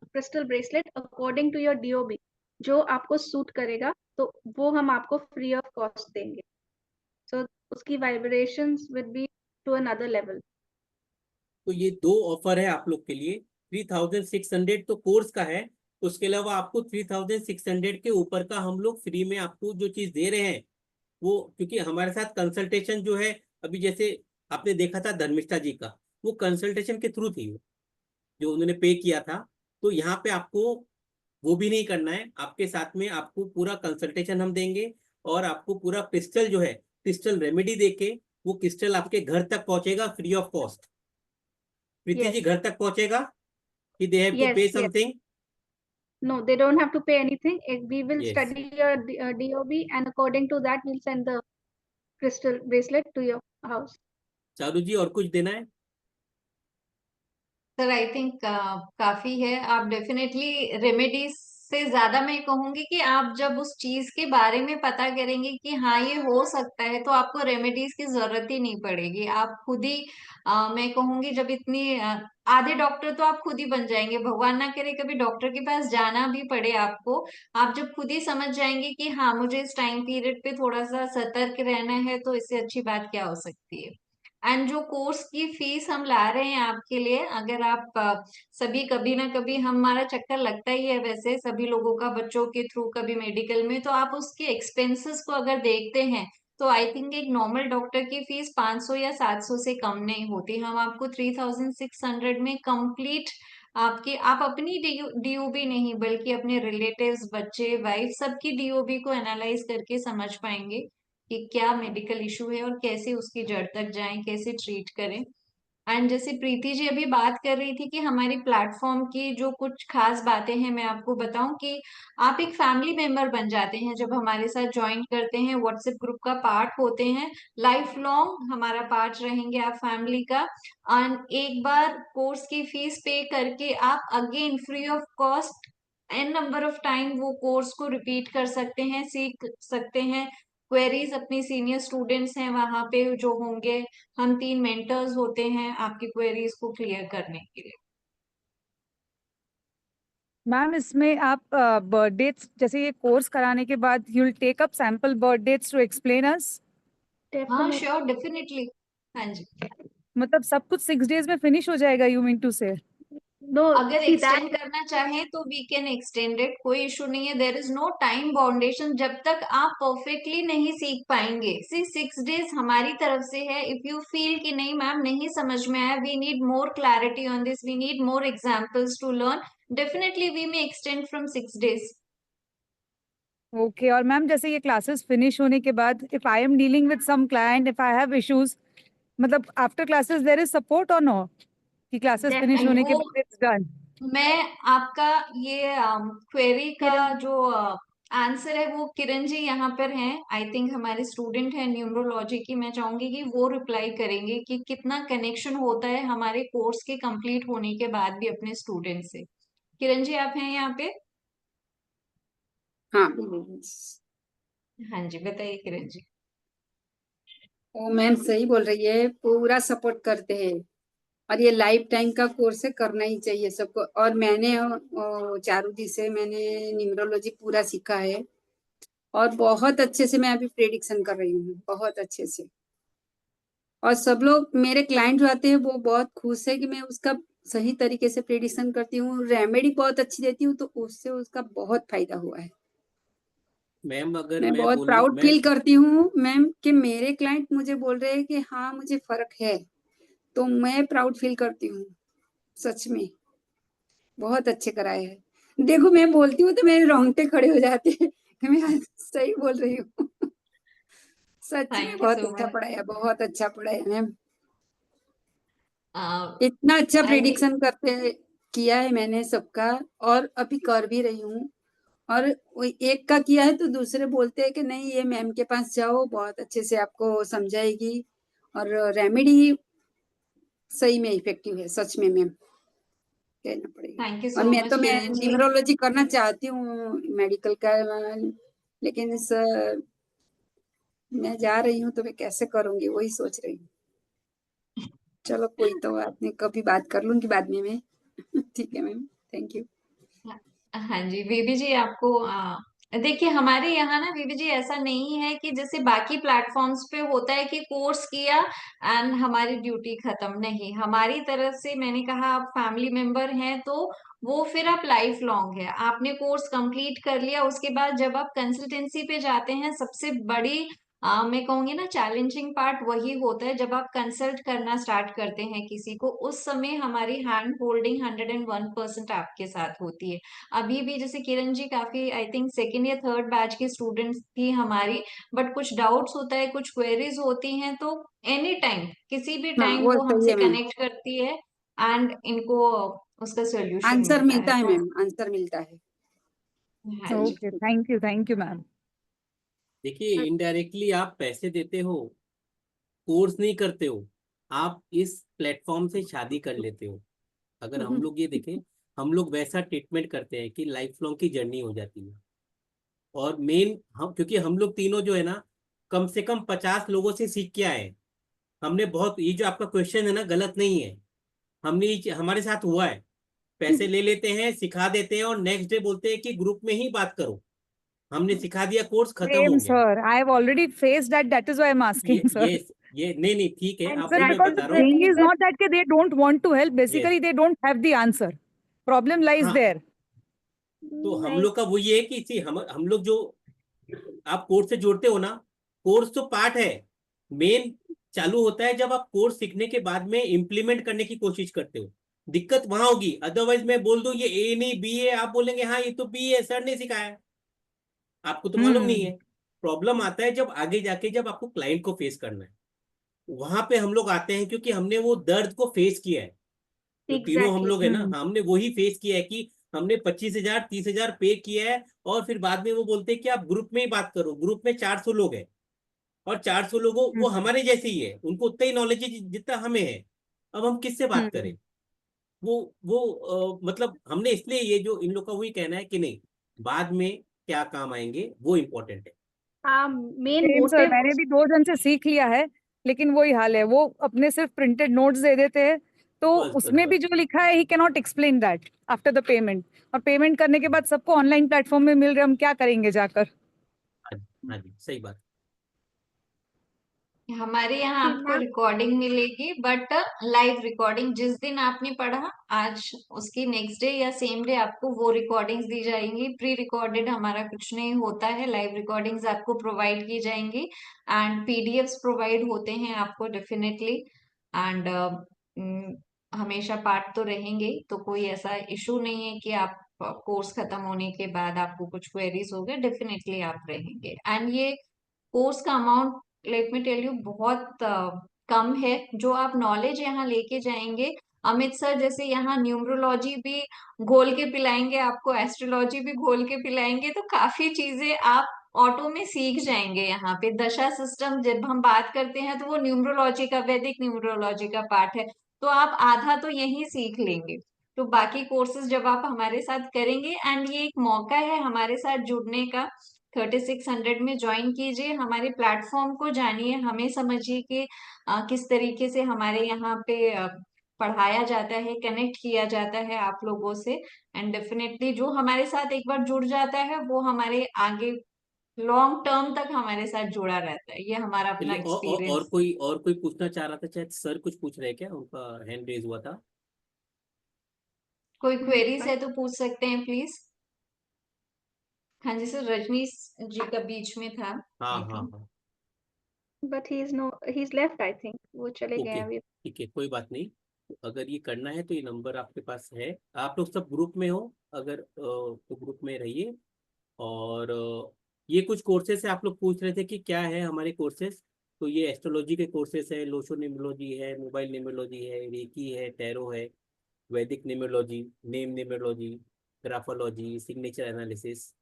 crystal bracelet according to your DOB. जो आपको सूट करेगा तो वो हम आपको फ्री ऑफ कॉस्ट देंगे. So उसकी vibrations will be to another level. तो ये 2 ऑफर है आप लोग के लिए। 3600 तो कोर्स का है, उसके अलावा आपको 3600 के ऊपर का हम लोग फ्री में आपको जो चीज दे रहे हैं वो, क्योंकि हमारे साथ कंसल्टेशन जो है, अभी जैसे आपने देखा था धर्मिष्ठा जी का, वो कंसल्टेशन के थ्रू थी, जो उन्होंने पे किया था। तो यहाँ पे आपको वो भी नहीं करना है, आपके साथ में आपको पूरा कंसल्टेशन हम देंगे, और आपको पूरा क्रिस्टल जो है, क्रिस्टल रेमेडी देके वो क्रिस्टल आपके घर तक पहुंचेगा free of cost. Preeti ji, Yes. घर तक पहुंचेगा कि they have to Yes, pay yes. Something? No, they don't have to pay anything. We will Yes. study your DOB and according to that we'll send the crystal bracelet to your house. Charu ji, और कुछ देना है? सर आई थिंक काफी है। आप डेफिनेटली रेमेडीज से ज्यादा मैं कहूंगी कि आप जब उस चीज के बारे में पता करेंगे कि हाँ ये हो सकता है, तो आपको रेमेडीज की जरूरत ही नहीं पड़ेगी। आप खुद ही मैं कहूंगी, जब इतनी आधे डॉक्टर तो आप खुद ही बन जाएंगे। भगवान ना करे कभी डॉक्टर के पास जाना भी पड़े आपको, आप जब खुद ही समझ जाएंगे कि हाँ मुझे इस टाइम पीरियड पे थोड़ा सा सतर्क रहना है, तो इससे अच्छी बात क्या हो सकती है। एंड जो कोर्स की फीस हम ला रहे हैं आपके लिए, अगर आप सभी कभी ना कभी, हमारा चक्कर लगता ही है वैसे सभी लोगों का बच्चों के थ्रू कभी मेडिकल में, तो आप उसके एक्सपेंसेस को अगर देखते हैं तो आई थिंक एक नॉर्मल डॉक्टर की फीस 500 या 700 से कम नहीं होती। हम आपको 3600 में कंप्लीट आपके, आप अपनी डीओबी नहीं बल्कि अपने रिलेटिव्स, बच्चे, वाइफ, सबकी डीओबी को एनालाइज करके समझ पाएंगे कि क्या मेडिकल इशू है और कैसे उसकी जड़ तक जाएं, कैसे ट्रीट करें। एंड जैसे प्रीति जी अभी बात कर रही थी कि हमारी प्लेटफॉर्म की जो कुछ खास बातें हैं, मैं आपको बताऊं कि आप एक फैमिली मेंबर बन जाते हैं जब हमारे साथ ज्वाइन करते हैं, व्हाट्सएप ग्रुप का पार्ट होते हैं, लाइफ लॉन्ग हमारा पार्ट रहेंगे आप फैमिली का। एंड एक बार कोर्स की फीस पे करके आप again free of cost N number of time वो कोर्स को रिपीट कर सकते हैं, सीख सकते हैं। क्वेरीज अपनी सीनियर स्टूडेंट्स हैं वहां पे जो होंगे, हम 3 मेंटर्स होते हैं आपकी क्वेरीज को क्लियर करने के लिए। मैम, इसमें आप बर्थ डेट्स, जैसे ये कोर्स कराने के बाद you will take up sample birth dates to explain us? हाँ Definitely. Sure, definitely. हाँ जी, मतलब सब कुछ 6 डेज में फिनिश हो जाएगा, यू मीन टू से? No, अगर see that एक्सटेंड करना चाहें तो वी कैन एक्सटेंड इट, कोई इशू नहीं है। देयर इज नो टाइम बाउंडेशन जब तक आप परफेक्टली नहीं सीख पाएंगे। सी 6 डेज हमारी तरफ से है। इफ यू फील कि नहीं मैम नहीं समझ में आया, we need more clarity on this, we need more examples to learn, definitely we may extend from 6 days. Okay और मैम जैसे ये क्लासेस फिनिश होने के बाद if I am dealing with some client if I have issues मतलब after classes there is support और नो कि क्लासेस फिनिश होने के वो बाद इट्स डन? मैं आपका ये क्वेरी का किरण जो आंसर है वो किरण जी यहाँ पर हैं, आई थिंक हमारे स्टूडेंट है न्यूमरोलॉजी की। मैं चाहूंगी कि वो रिप्लाई करेंगे कि कितना कनेक्शन होता है हमारे कोर्स के कंप्लीट होने के बाद भी अपने स्टूडेंट से। किरण जी आप हैं यहाँ पे? हाँ हाँ जी बताइए किरण जी। वो मैम सही बोल रही है, पूरा सपोर्ट करते हैं और ये लाइफ टाइम का कोर्स है, करना ही चाहिए सबको। और मैंने चारू जी से मैंने न्यूमरोलॉजी पूरा सीखा है और बहुत अच्छे से मैं अभी प्रेडिक्शन कर रही हूँ, बहुत अच्छे से। और सब लोग मेरे क्लाइंट जो आते हैं वो बहुत खुश है कि मैं उसका सही तरीके से प्रेडिक्शन करती हूँ, रेमेडी बहुत अच्छी देती हूँ, तो उससे उसका बहुत फायदा हुआ है। मैम अगर मैं मैं बहुत बोलूँ प्राउड मैं फील करती हूँ मैम कि मेरे क्लाइंट मुझे बोल रहे हैं कि हाँ मुझे फर्क है, तो मैं प्राउड फील करती हूँ। सच में बहुत अच्छे कराए हैं। देखो मैं बोलती हूँ तो मेरे रोंगटे खड़े हो जाते हैं कि मैं सही बोल रही हूँ। सच में थैंक यू बहुत सो अच्छा मच। पढ़ाया, बहुत अच्छा पढ़ाया मैम। इतना अच्छा आई प्रिडिक्शन करते किया है मैंने सबका, और अभी कर भी रही हूँ। और एक का किया है तो दूसरे बोलते हैं कि नहीं ये मैम के पास जाओ, बहुत अच्छे से आपको समझाएगी। और रेमेडी सही में इफेक्टिव है, सच में मैम कहना पड़ेगा। थैंक यू और सो मैं मच तो मैं किरण जी। न्यूमरोलॉजी करना चाहती हूँ मेडिकल का, लेकिन मैं जा रही हूँ तो मैं कैसे करूंगी वही सोच रही हूँ। चलो कोई तो बात नहीं, कभी बात कर लूंगी बाद में मैं। ठीक है मैम, थैंक यू। हाँ जी बीबी जी आपको देखिए हमारे यहाँ ना बीबी जी ऐसा नहीं है कि जैसे बाकी प्लेटफॉर्म्स पे होता है कि कोर्स किया एंड हमारी ड्यूटी खत्म। नहीं, हमारी तरफ से मैंने कहा आप फैमिली मेंबर हैं तो वो फिर आप लाइफ लॉन्ग है। आपने कोर्स कंप्लीट कर लिया उसके बाद जब आप कंसल्टेंसी पे जाते हैं सबसे बड़ी मैं कहूंगी ना चैलेंजिंग पार्ट वही होता है जब आप कंसल्ट करना स्टार्ट करते हैं किसी को। उस समय हमारी हैंड होल्डिंग 101% आपके साथ होती है। अभी भी जैसे किरण जी काफी आई थिंक सेकेंड या थर्ड बैच की स्टूडेंट्स थी हमारी, बट कुछ डाउट्स होता है कुछ क्वेरीज होती हैं तो एनी टाइम किसी भी हाँ टाइम वो वो सही हमसे है मैम, कनेक्ट करती है एंड इनको उसका सोल्यूशन आंसर मिलता है। मिलता है तो मैम, आंसर मिलता है। हाँ जी। Okay thank you ma'am. देखिए इनडायरेक्टली आप पैसे देते हो, कोर्स नहीं करते हो, आप इस प्लेटफॉर्म से शादी कर लेते हो। अगर हम लोग ये देखें, हम लोग वैसा ट्रीटमेंट करते हैं कि लाइफ लॉन्ग की जर्नी हो जाती है। और मेन हम क्योंकि हम लोग तीनों जो है ना कम से कम 50 लोगों से सीख के आए हैं। हमने बहुत, ये जो आपका क्वेश्चन है ना गलत नहीं है। हमने हमारे साथ हुआ है, पैसे ले लेते हैं सिखा देते हैं और नेक्स्ट डे बोलते हैं कि ग्रुप में ही बात करो। हमने सिखा दिया, कोर्स खत्म हो सेम गया। Sir I have already faced that is why I am ये आस्किंग ये सर। ये नहीं नहीं ठीक है, and आप Sir, वही that मैं because बता the रहा हूँ। thing is whenever not that they don't want to help, yes, basically they don't have the answer. Problem lies हाँ, there. तो हम like लोग का वो ये है कि हम लोग जो आप कोर्स से जोड़ते हो ना, कोर्स तो पार्ट है। मेन चालू होता है जब आप कोर्स सीखने के बाद में इम्प्लीमेंट करने की कोशिश करते हो। दिक्कत वहां होगी, अदरवाइज मैं बोल दूं ये ए नहीं बी है, आप बोलेंगे हाँ ये तो बी है, सर ने सिखाया, आपको तो मालूम नहीं Hmm. है। प्रॉब्लम आता है जब आगे जाके जब आपको क्लाइंट को फेस करना है, वहां पे हम लोग आते हैं क्योंकि हमने वो दर्द को फेस किया है। जो तीनों हम exactly लोग है ना, Hmm. हमने वही फेस किया है कि हमने 25,000 30,000 पे किया है। और फिर बाद में वो बोलते हैं कि आप ग्रुप में ही बात करो। ग्रुप में 400 लोग हैं और 400 लोगों वो Hmm. हमारे जैसे ही है, उनको उतना ही नॉलेज है जितना हमें है। अब हम किससे बात Hmm. करें? वो मतलब हमने इसलिए ये जो इन लोग का वही कहना है कि नहीं, बाद में क्या काम आएंगे वो इम्पोर्टेंट है। main Same sir, motive मैंने भी 2 जन से सीख लिया है, लेकिन वही हाल है, वो अपने सिर्फ प्रिंटेड नोट्स दे देते हैं, तो बस बस उसमें भी बस। जो लिखा है he can not explain that after the payment. और पेमेंट करने के बाद सबको ऑनलाइन प्लेटफॉर्म में मिल रहे, हम क्या करेंगे जाकर? हाँ जी, हाँ जी, सही बात। हमारे यहाँ आपको ma'am रिकॉर्डिंग मिलेगी बट लाइव रिकॉर्डिंग जिस दिन आपने पढ़ा आज उसकी नेक्स्ट डे या सेम डे आपको वो रिकॉर्डिंग्स दी जाएंगी। प्री रिकॉर्डेड हमारा कुछ नहीं होता है, लाइव रिकॉर्डिंग्स आपको प्रोवाइड की जाएंगी एंड पीडीएफ्स प्रोवाइड होते हैं आपको डेफिनेटली। एंड हमेशा पार्ट तो रहेंगे, तो कोई ऐसा इशू नहीं है कि आप कोर्स खत्म होने के बाद आपको कुछ क्वेरीज हो गए, डेफिनेटली आप रहेंगे। एंड ये कोर्स का amount, let me tell you, बहुत कम है। जो आप नॉलेज यहाँ लेके जाएंगे, अमित सर जैसे यहाँ न्यूमरोलॉजी भी घोल के पिलाएंगे आपको, एस्ट्रोलॉजी भी घोल के पिलाएंगे, तो काफी चीजें आप ऑटो में सीख जाएंगे। यहाँ पे दशा सिस्टम जब हम बात करते हैं तो वो न्यूमरोलॉजी का, वैदिक न्यूमरोलॉजी का पार्ट है, तो आप आधा तो यही सीख लेंगे। तो बाकी कोर्सेज जब आप हमारे साथ करेंगे, एंड ये एक मौका है हमारे साथ जुड़ने का, 3600 में ज्वाइन कीजिए, हमारे प्लेटफॉर्म को जानिए, हमें समझिए कि किस तरीके से हमारे यहाँ पे पढ़ाया जाता है, कनेक्ट किया जाता है आप लोगों से। एंड डेफिनेटली जो हमारे साथ एक बार जुड़ जाता है वो हमारे आगे लॉन्ग टर्म तक हमारे साथ जुड़ा रहता है। ये हमारा अपना चलिए, एक्सपीरियंस। और कोई पूछना चाह रहा था? शायद सर कुछ पूछ रहे हैं क्या? उनका हैंड रेज हुआ था। कोई क्वेरीज है तो पूछ सकते हैं प्लीज। हाँ जी सर, रजनीश जी का बीच में था। हाँ I हाँ think। हाँ, but he's left, I think. वो चले गए ओके, हैं अभी। ठीक है, कोई बात नहीं। तो अगर ये करना है तो ये नंबर आपके पास है। आप लोग सब ग्रुप में हो, अगर तो ग्रुप में रहिए। और ये कुछ कोर्सेस है, आप लोग पूछ रहे थे कि क्या है हमारे कोर्सेस। तो ये एस्ट्रोलॉजी के कोर्सेस है, लोशो न्यूमरोलॉजी है, मोबाइल न्यूमरोलॉजी है, रेकी है, टैरो है, वैदिक numerology, name numerology, graphology, signature analysis,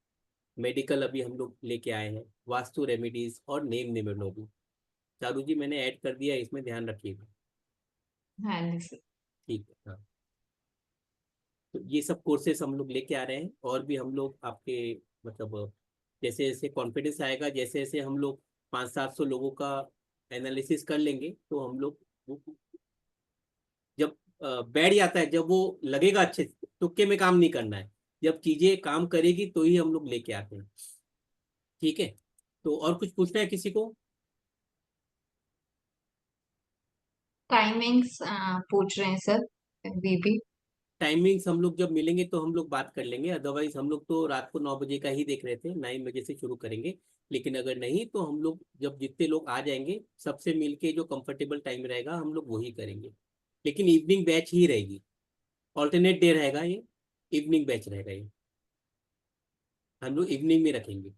medical अभी हम लोग लेके आए हैं, वास्तु रेमेडीज और नेम न्यूमरोलॉजी। चारू जी मैंने ऐड कर दिया, इसमें ध्यान रखिएगा। हाँ जी सर। ठीक है, हाँ। तो ये सब कोर्सेस हम लोग लेके आ रहे हैं, और भी हम लोग आपके मतलब जैसे जैसे कॉन्फिडेंस आएगा, जैसे जैसे हम लोग 500-700 लोगों का एनालिसिस कर लेंगे, तो हम लोग जब बैठ जाता है, जब वो लगेगा अच्छे से, तुक्के में काम नहीं करना है। जब चीजें काम करेगी तो ही हम लोग लेके आते हैं। ठीक है, तो और कुछ पूछना है किसी को? टाइमिंग्स पूछ रहे हैं सर बीबी। टाइमिंग्स हम लोग जब मिलेंगे तो हम लोग बात कर लेंगे। अदरवाइज हम लोग तो रात को 9 बजे का ही देख रहे थे, 9 बजे से शुरू करेंगे। लेकिन अगर नहीं तो हम लोग जब जितने लोग आ जाएंगे सबसे मिलके जो कंफर्टेबल टाइम रहेगा हम लोग वही करेंगे। लेकिन इवनिंग बैच ही रहेगी, ऑल्टरनेट डे रहेगा ये, इवनिंग बैच रहेगा ये, हम लोग इवनिंग में रखेंगे।